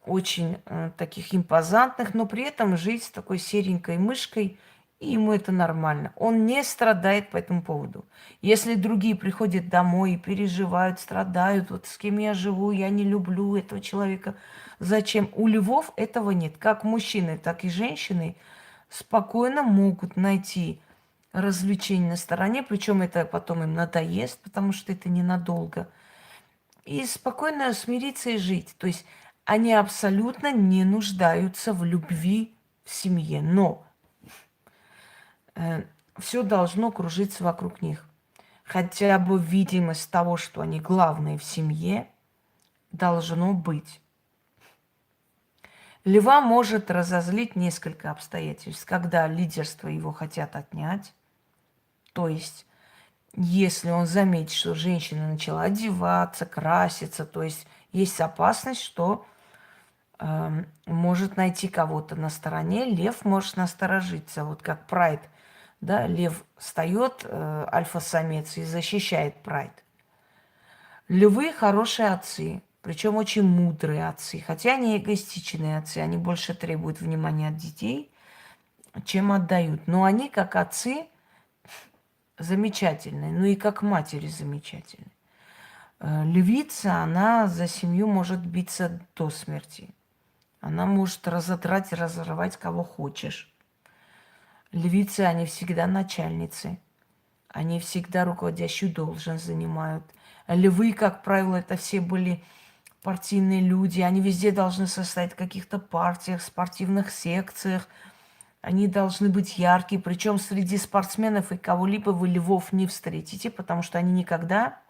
очень таких импозантных, но при этом жить с такой серенькой мышкой, и ему это нормально. Он не страдает по этому поводу. Если другие приходят домой и переживают, страдают, вот с кем я живу, я не люблю этого человека, зачем? У львов этого нет. Как мужчины, так и женщины спокойно могут найти развлечение на стороне, причем это потом им надоест, потому что это ненадолго, и спокойно смириться и жить. То есть они абсолютно не нуждаются в любви в семье, но все должно кружиться вокруг них. Хотя бы видимость того, что они главные в семье, должно быть. Льва может разозлить несколько обстоятельств, когда лидерство его хотят отнять. То есть, если он заметит, что женщина начала одеваться, краситься, то есть опасность, что может найти кого-то на стороне, лев может насторожиться. Вот как прайд, да, лев встает, альфа-самец, и защищает прайд. Львы хорошие отцы, причем очень мудрые отцы, хотя они эгоистичные отцы, они больше требуют внимания от детей, чем отдают. Но они, как отцы, замечательные, ну и как матери замечательные. Львица, она за семью может биться до смерти. Она может разодрать и разорвать кого хочешь. Львицы, они всегда начальницы. Они всегда руководящую должность занимают. Львы, как правило, это все были партийные люди. Они везде должны состоять в каких-то партиях, спортивных секциях. Они должны быть яркие. Причем среди спортсменов и кого-либо вы львов не встретите, потому что они никогда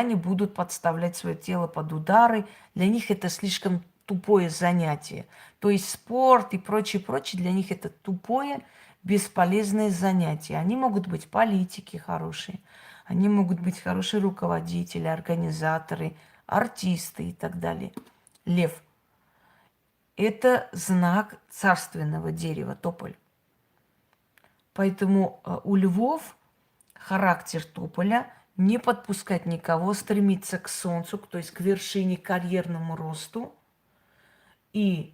не будут подставлять свое тело под удары. Для них это слишком тупое занятие. То есть спорт и прочее, для них это тупое, бесполезное занятие. Они могут быть политики хорошие, они могут быть хорошие руководители, организаторы, артисты и так далее. Лев – это знак царственного дерева, тополь. Поэтому у львов характер тополя – не подпускать никого, стремиться к солнцу, то есть к вершине, карьерному росту. И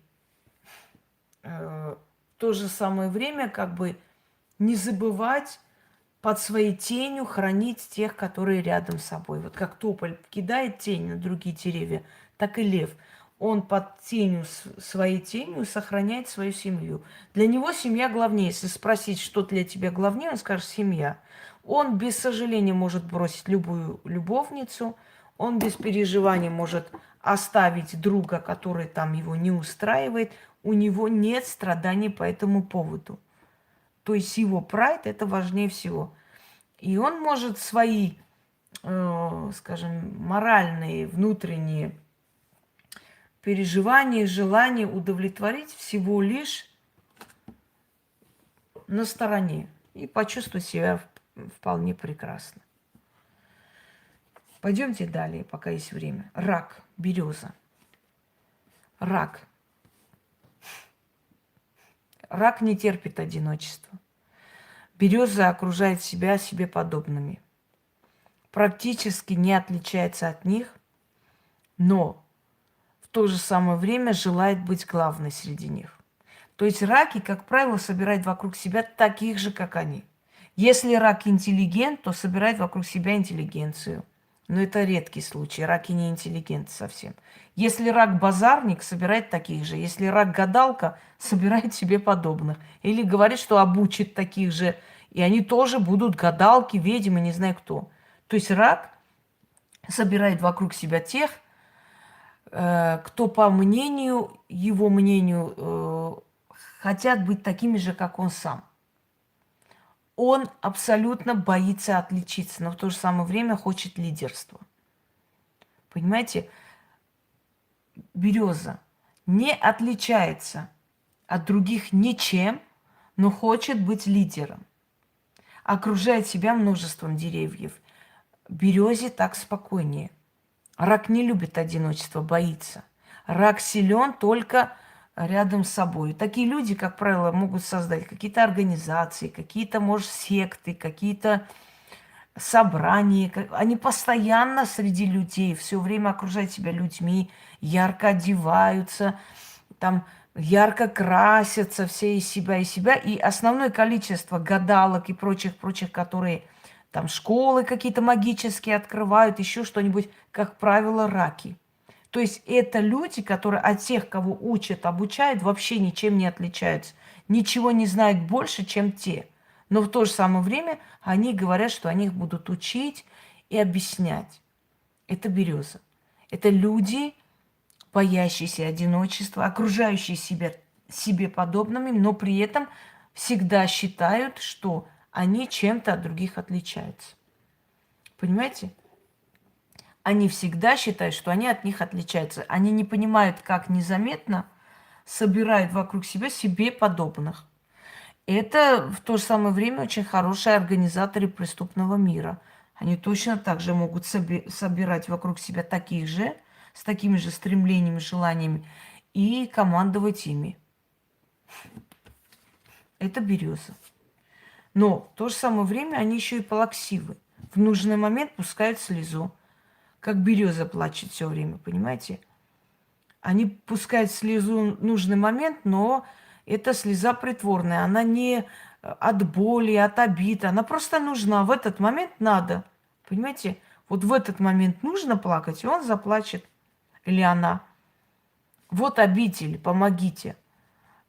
в то же самое время как бы не забывать под своей тенью хранить тех, которые рядом с собой. Вот как тополь кидает тень на другие деревья, так и лев. Он под своей тенью сохраняет свою семью. Для него семья главнее. Если спросить, что для тебя главнее, он скажет семья. Он без сожаления может бросить любую любовницу, он без переживаний может оставить друга, который там его не устраивает. У него нет страданий по этому поводу. То есть его прайд – это важнее всего. И он может свои, скажем, моральные, внутренние переживания, желания удовлетворить всего лишь на стороне и почувствовать себя вполне прекрасно. Пойдемте далее, пока есть время. Рак, береза. Рак. Рак не терпит одиночества. Береза окружает себя себе подобными. Практически не отличается от них, но в то же самое время желает быть главной среди них. То есть раки, как правило, собирают вокруг себя таких же, как они. Если рак интеллигент, то собирает вокруг себя интеллигенцию. Но это редкий случай. Раки не интеллигенты совсем. Если рак базарник, собирает таких же. Если рак гадалка, собирает себе подобных. Или говорит, что обучит таких же. И они тоже будут гадалки, ведьмы, не знаю кто. То есть рак собирает вокруг себя тех, кто, по мнению, его мнению, хотят быть такими же, как он сам. Он абсолютно боится отличиться, но в то же самое время хочет лидерства. Понимаете, береза не отличается от других ничем, но хочет быть лидером. Окружает себя множеством деревьев. Березе так спокойнее. Рак не любит одиночество, боится. Рак силен только рядом с собой. Такие люди, как правило, могут создать какие-то организации, какие-то, может, секты, какие-то собрания. Они постоянно среди людей, все время окружают себя людьми, ярко одеваются, там ярко красятся все из себя и себя. И основное количество гадалок и прочих, которые там школы какие-то магические открывают, еще что-нибудь, как правило, раки. То есть это люди, которые от тех, кого учат, обучают, вообще ничем не отличаются. Ничего не знают больше, чем те. Но в то же самое время они говорят, что они их будут учить и объяснять. Это береза. Это люди, боящиеся одиночества, окружающие себя себе подобными, но при этом всегда считают, что они чем-то от других отличаются. Понимаете? Они всегда считают, что они от них отличаются. Они не понимают, как незаметно собирают вокруг себя себе подобных. Это в то же самое время очень хорошие организаторы преступного мира. Они точно так же могут собирать вокруг себя таких же, с такими же стремлениями, желаниями и командовать ими. Это береза. Но в то же самое время они еще и плаксивы. В нужный момент пускают слезу. Как береза плачет все время, понимаете? Они пускают слезу в нужный момент, но эта слеза притворная. Она не от боли, от обид. Она просто нужна. В этот момент надо. Понимаете? Вот в этот момент нужно плакать, и он заплачет. Или она. Вот обитель, помогите.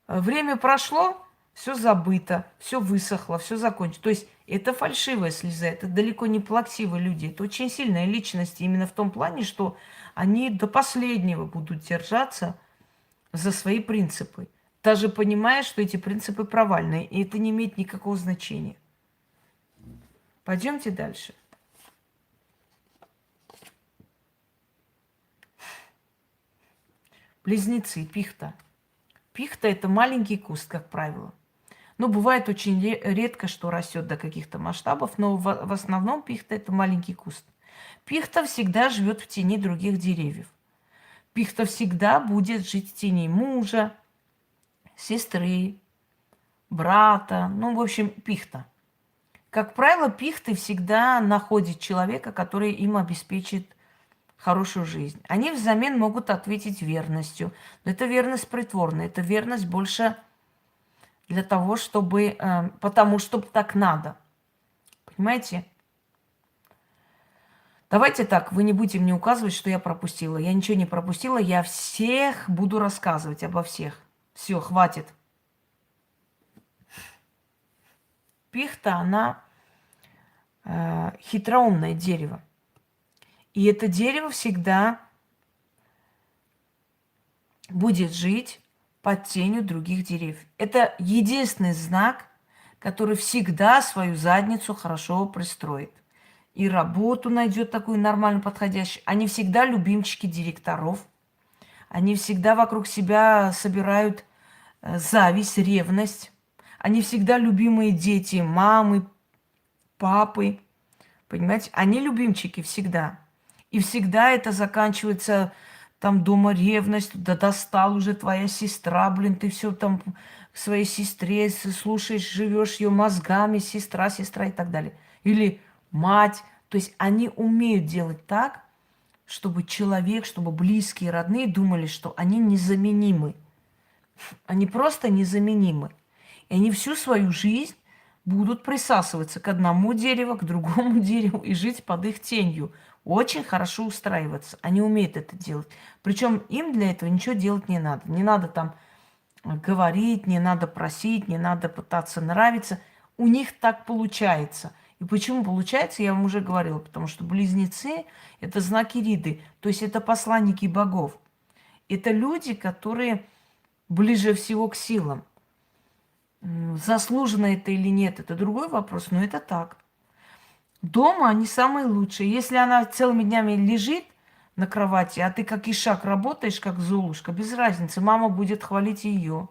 Время прошло, все забыто, все высохло, все закончилось. То есть это фальшивая слеза, это далеко не плаксивые люди. Это очень сильные личности именно в том плане, что они до последнего будут держаться за свои принципы, даже понимая, что эти принципы провальные, и это не имеет никакого значения. Пойдемте дальше. Близнецы, пихта. Пихта – это маленький куст, как правило. Но бывает очень редко, что растет до каких-то масштабов, но в основном пихта – это маленький куст. Пихта всегда живет в тени других деревьев. Пихта всегда будет жить в тени мужа, сестры, брата, ну, в общем, пихта. Как правило, пихты всегда находят человека, который им обеспечит хорошую жизнь. Они взамен могут ответить верностью. Но это верность притворная, это верность больше для того, чтобы, потому что так надо. Понимаете? Давайте так, вы не будете мне указывать, что я пропустила. Я ничего не пропустила, я всех буду рассказывать обо всех. Все, хватит. Пихта, она хитроумное дерево. И это дерево всегда будет жить под тенью других деревьев. Это единственный знак, который всегда свою задницу хорошо пристроит. И работу найдет такую нормально подходящую. Они всегда любимчики директоров. Они всегда вокруг себя собирают зависть, ревность. Они всегда любимые дети, мамы, папы. Понимаете? Они любимчики всегда. И всегда это заканчивается там дома ревность, да достал уже твоя сестра, блин, ты все там к своей сестре слушаешь, живешь ее мозгами, сестра и так далее. Или мать. То есть они умеют делать так, чтобы человек, чтобы близкие, родные думали, что они незаменимы. Они просто незаменимы. И они всю свою жизнь будут присасываться к одному дереву, к другому дереву и жить под их тенью. Очень хорошо устраиваться. Они умеют это делать. Причем им для этого ничего делать не надо. Не надо там говорить, не надо просить, не надо пытаться нравиться. У них так получается. И И почему получается, я вам уже говорила, потому что близнецы– это знаки Риды, то есть это посланники богов. Это люди, которые ближе всего к силам. Заслуженно это или нет, это другой вопрос, но это так. Дома они самые лучшие. Если она целыми днями лежит на кровати, а ты как ишак работаешь, как Золушка, без разницы, мама будет хвалить ее.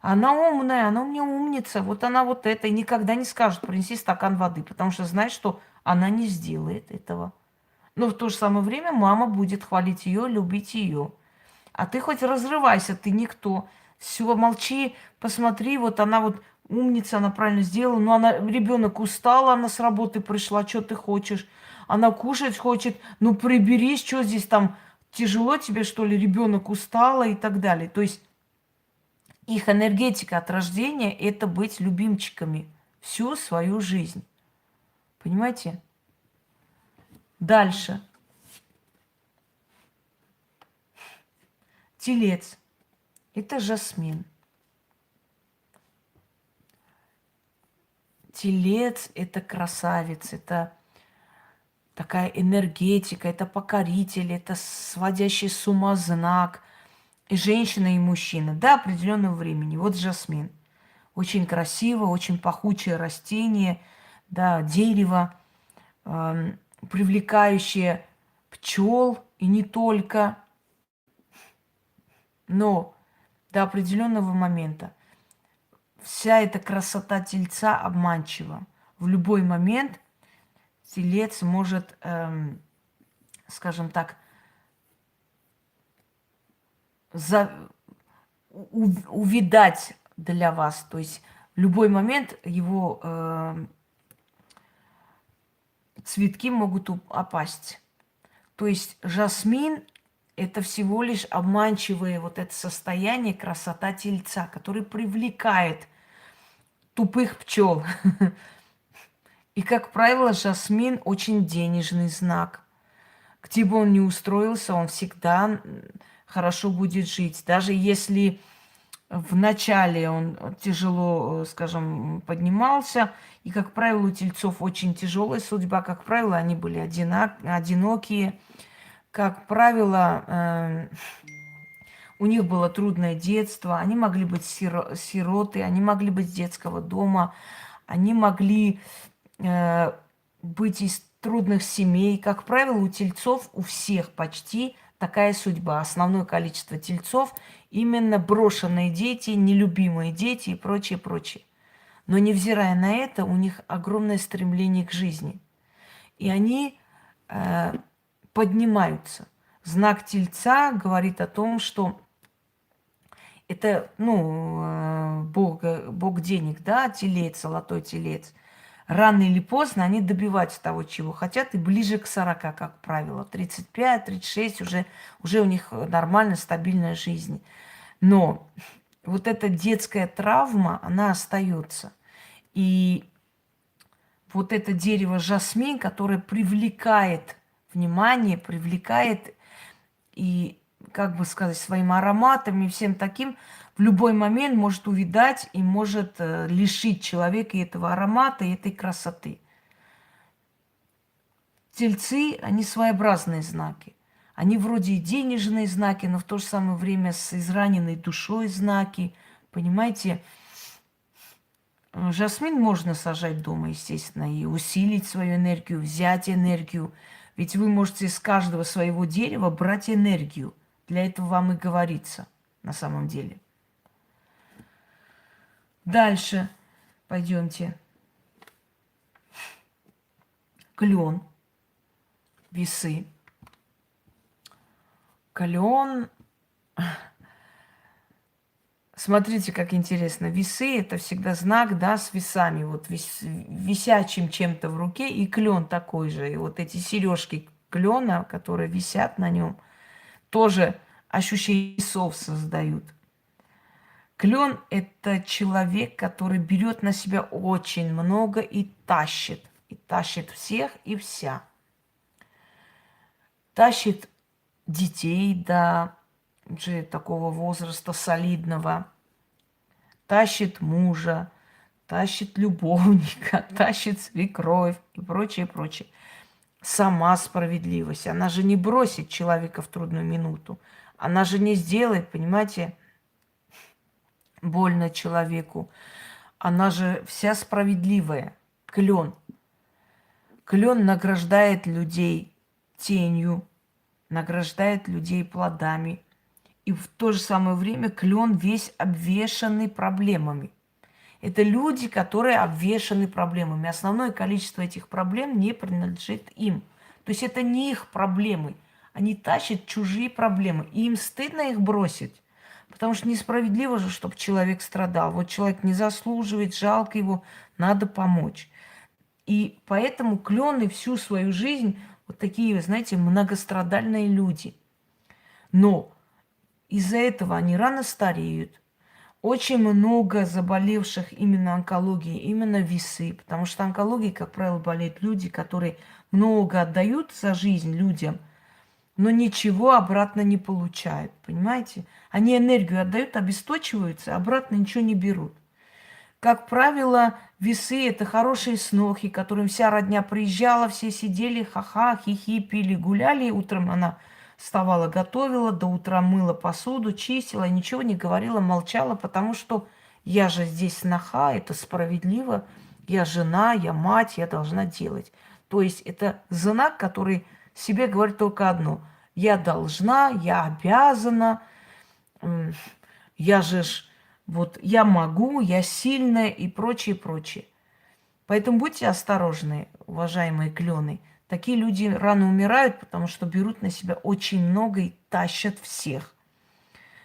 Она умная, она у меня умница, вот она вот это, и никогда не скажет, принеси стакан воды, потому что знает, что она не сделает этого. Но в то же самое время мама будет хвалить ее, любить ее. А ты хоть разрывайся, ты никто. Все, молчи, посмотри, вот она вот умница, она правильно сделала. Но она, ребенок устала, она с работы пришла, что ты хочешь? Она кушать хочет, ну приберись, что здесь там, тяжело тебе, что ли, ребенок устала и так далее. То есть их энергетика от рождения– это быть любимчиками всю свою жизнь. Понимаете? Дальше. Телец. Это жасмин. Телец– это красавец, это такая энергетика, это покоритель, это сводящий с ума знак. И женщина, и мужчина до определенного времени. Вот жасмин. Очень красиво, очень пахучее растение, да, дерево, привлекающее пчел и не только. Но до определенного момента вся эта красота тельца обманчива. В любой момент телец может, скажем так, увидать для вас. То есть в любой момент его цветки могут опасть. То есть жасмин– это всего лишь обманчивое вот это состояние, красота тельца, который привлекает тупых пчел. И, как правило, жасмин очень денежный знак. Где бы он ни устроился, он всегда хорошо будет жить. Даже если в начале он тяжело, скажем, поднимался, и, как правило, у тельцов очень тяжелая судьба, как правило, они были одинокие, как правило, у них было трудное детство, они могли быть сироты, они могли быть с детского дома, они могли быть из трудных семей. Как правило, у тельцов, у всех почти такая судьба. Основное количество тельцов именно брошенные дети, нелюбимые дети и прочее, прочее. Но невзирая на это, у них огромное стремление к жизни. И они поднимаются. Знак тельца говорит о том, что это, бог денег, да, телец, золотой телец. Рано или поздно они добиваются того, чего хотят, и ближе к 40, как правило. 35-36 уже у них нормальная, стабильная жизнь. Но вот эта детская травма, она остается. И вот это дерево жасмин, которое привлекает внимание, привлекает и, как бы сказать, своим ароматом и всем таким, в любой момент может увидать и может лишить человека этого аромата и этой красоты. Тельцы, они своеобразные знаки. Они вроде и денежные знаки, но в то же самое время с израненной душой знаки. Понимаете, жасмин можно сажать дома, естественно, и усилить свою энергию, взять энергию. Ведь вы можете из каждого своего дерева брать энергию. Для этого вам и говорится на самом деле. Дальше пойдемте. Клен, весы. Клен. Смотрите, как интересно. Весы– это всегда знак, да, с весами. Вот висячим чем-то в руке, и клен такой же. И вот эти сережки клена, которые висят на нем, тоже ощущение весов создают. Клен– это человек, который берет на себя очень много и тащит. И тащит всех и вся. Тащит детей до уже такого возраста солидного. Тащит мужа, тащит любовника, тащит свекровь и прочее, прочее. Сама справедливость. Она же не бросит человека в трудную минуту. Она же не сделает, понимаете, больно человеку. Она же вся справедливая. Клен. Клен награждает людей тенью, награждает людей плодами. И в то же самое время клен весь обвешанный проблемами. Это люди, которые обвешаны проблемами. Основное количество этих проблем не принадлежит им. То есть это не их проблемы. Они тащат чужие проблемы. И им стыдно их бросить. Потому что несправедливо же, чтобы человек страдал. Вот человек не заслуживает, жалко его, надо помочь. И поэтому клены всю свою жизнь вот такие, знаете, многострадальные люди. Но из-за этого они рано стареют. Очень много заболевших именно онкологией, именно весы. Потому что онкологией, как правило, болеют люди, которые много отдают за жизнь людям, но ничего обратно не получают. Понимаете? Они энергию отдают, обесточиваются, обратно ничего не берут. Как правило, весы – это хорошие снохи, которым вся родня приезжала, все сидели, ха-ха, хихи, пили, гуляли. Утром она вставала, готовила, до утра мыла посуду, чистила, ничего не говорила, молчала, потому что я же здесь сноха, это справедливо, я жена, я мать, я должна делать. То есть это знак, который себе говорит только одно: я должна, я обязана, я же вот я могу, я сильная и прочее, прочее. Поэтому будьте осторожны, уважаемые клены. Такие люди рано умирают, потому что берут на себя очень много и тащат всех.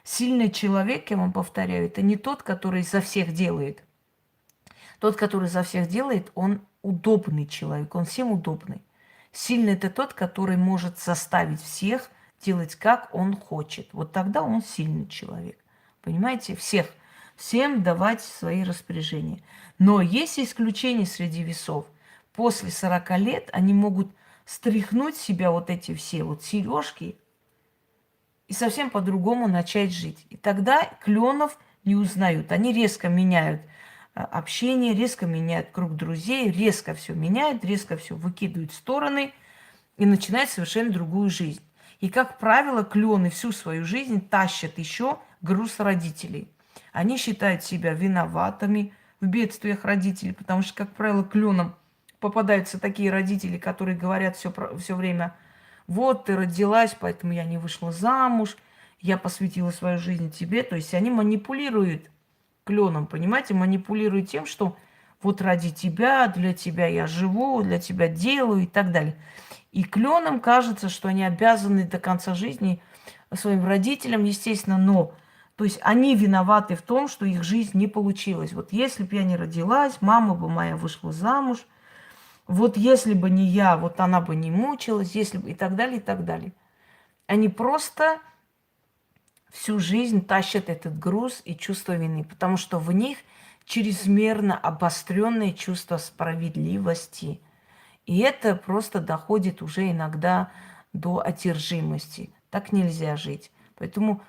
Сильный человек, я вам повторяю, это не тот, который за всех делает. Тот, который за всех делает, он удобный человек, он всем удобный. Сильный – это тот, который может заставить всех делать, как он хочет. Вот тогда он сильный человек. Понимаете? Всем давать свои распоряжения. Но есть исключения среди весов. После 40 лет они могут стряхнуть с себя вот эти все вот сережки и совсем по-другому начать жить. И тогда кленов не узнают. Они резко меняют общение, резко меняют круг друзей, резко все меняют, резко все выкидывают в стороны и начинают совершенно другую жизнь. И, как правило, клены всю свою жизнь тащат еще груз родителей. Они считают себя виноватыми в бедствиях родителей, потому что, как правило, кленам попадаются такие родители, которые говорят все время: вот ты родилась, поэтому я не вышла замуж, я посвятила свою жизнь тебе. То есть они манипулируют кленом, понимаете, манипулируют тем, что вот ради тебя, для тебя я живу, для тебя делаю и так далее. И кленам кажется, что они обязаны до конца жизни своим родителям, естественно, но то есть они виноваты в том, что их жизнь не получилась. Вот если бы я не родилась, мама бы моя вышла замуж, вот если бы не я, вот она бы не мучилась, если бы и так далее, и так далее. Они просто всю жизнь тащат этот груз и чувство вины, потому что в них чрезмерно обостренное чувство справедливости. И это просто доходит уже иногда до одержимости. Так нельзя жить. Поэтому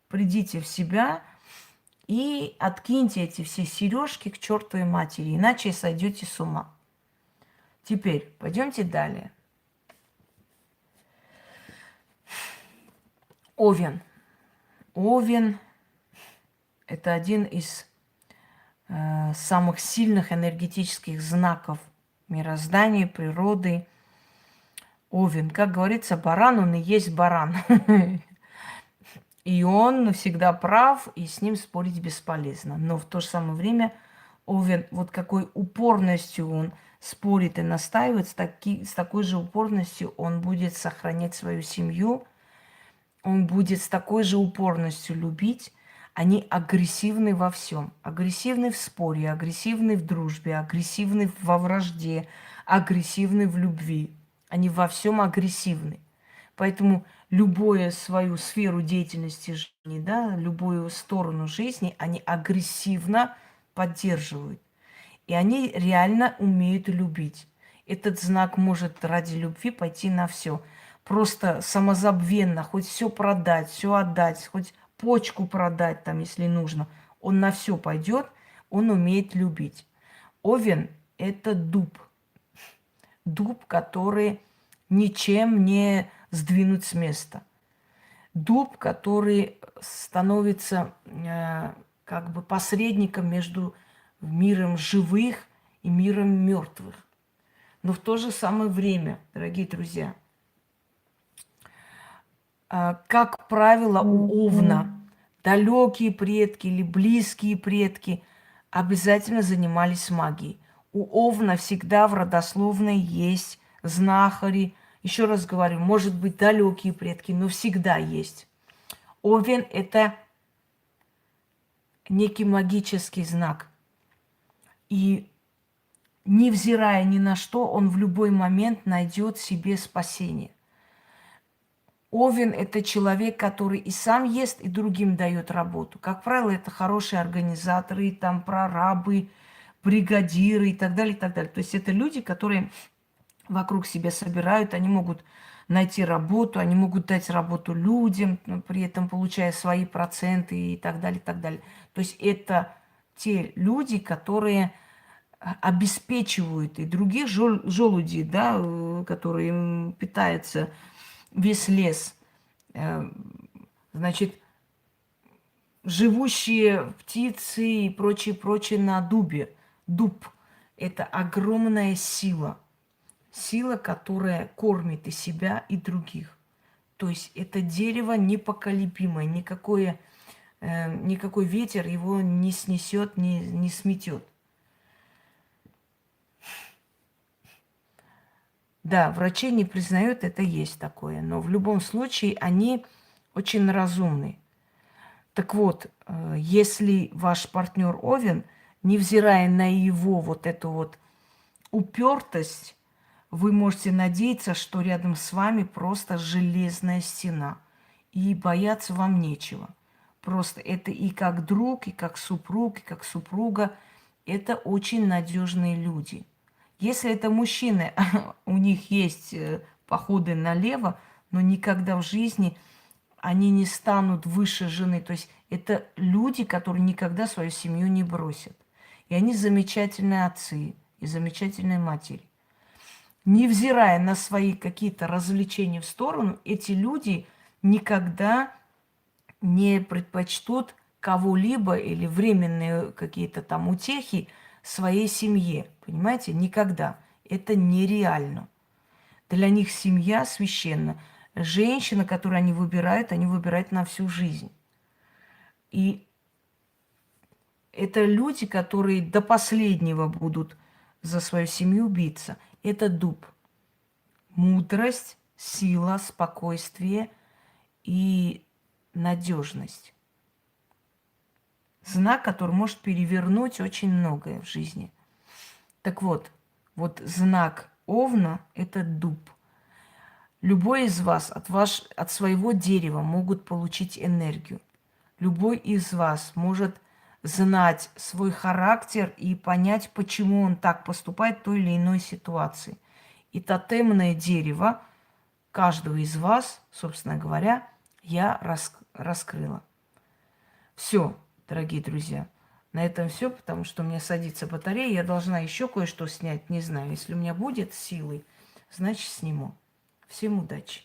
придите в себя и откиньте эти все сережки к чертовой матери, иначе сойдете с ума. Теперь пойдемте далее. Овен. Овен – это один из самых сильных энергетических знаков мироздания, природы. Овен, как говорится, баран, он и есть баран. И он всегда прав, и с ним спорить бесполезно. Но в то же самое время Овен, вот какой упорностью он спорит и настаивает, с такой же упорностью он будет сохранять свою семью, он будет с такой же упорностью любить. Они агрессивны во всем. Агрессивны в споре, агрессивны в дружбе, агрессивны во вражде, агрессивны в любви. Они во всем агрессивны. Поэтому любую свою сферу деятельности жизни, да, любую сторону жизни, они агрессивно поддерживают. И они реально умеют любить. Этот знак может ради любви пойти на все. Просто самозабвенно, хоть все продать, все отдать, хоть почку продать, там, если нужно. Он на все пойдет, он умеет любить. Овен– это дуб. Дуб, который ничем не сдвинуть с места. Дуб, который становится как бы посредником между миром живых и миром мертвых. Но в то же самое время, дорогие друзья, как правило, у Овна далекие предки или близкие предки обязательно занимались магией. У Овна всегда в родословной есть знахари. Еще раз говорю, может быть, далекие предки, но всегда есть. Овен– это некий магический знак. И невзирая ни на что, он в любой момент найдет себе спасение. Овен– это человек, который и сам ест, и другим дает работу. Как правило, это хорошие организаторы, там прорабы, бригадиры и так далее, и так далее. То есть это люди, которые вокруг себя собирают, они могут найти работу, они могут дать работу людям, но при этом получая свои проценты и так далее, и так далее. То есть это те люди, которые обеспечивают и других желудей, да, которые питаются весь лес. Значит, живущие птицы и прочее на дубе. Дуб– это огромная сила. Сила, которая кормит и себя, и других. То есть это дерево непоколебимое, никакой ветер его не снесет, не сметет. Да, врачи не признают, это есть такое, но в любом случае они очень разумны. Так вот, если ваш партнер Овен, невзирая на его вот эту вот упертость, вы можете надеяться, что рядом с вами просто железная стена. И бояться вам нечего. Просто это и как друг, и как супруг, и как супруга. Это очень надежные люди. Если это мужчины, у них есть походы налево, но никогда в жизни они не станут выше жены. То есть это люди, которые никогда свою семью не бросят. И они замечательные отцы и замечательные матери. Невзирая на свои какие-то развлечения в сторону, эти люди никогда не предпочтут кого-либо или временные какие-то там утехи своей семье. Понимаете? Никогда. Это нереально. Для них семья священна. Женщина, которую они выбирают на всю жизнь. И это люди, которые до последнего будут за свою семью биться. Это дуб. Мудрость, сила, спокойствие и надежность. Знак, который может перевернуть очень многое в жизни. Так вот, вот знак Овна– это дуб. Любой из вас от своего дерева могут получить энергию. Любой из вас может знать свой характер и понять, почему он так поступает в той или иной ситуации. И тотемное дерево каждого из вас, собственно говоря, я раскрыла. Все, дорогие друзья, на этом все, потому что у меня садится батарея, я должна еще кое-что снять, не знаю. Если у меня будет силы, значит сниму. Всем удачи!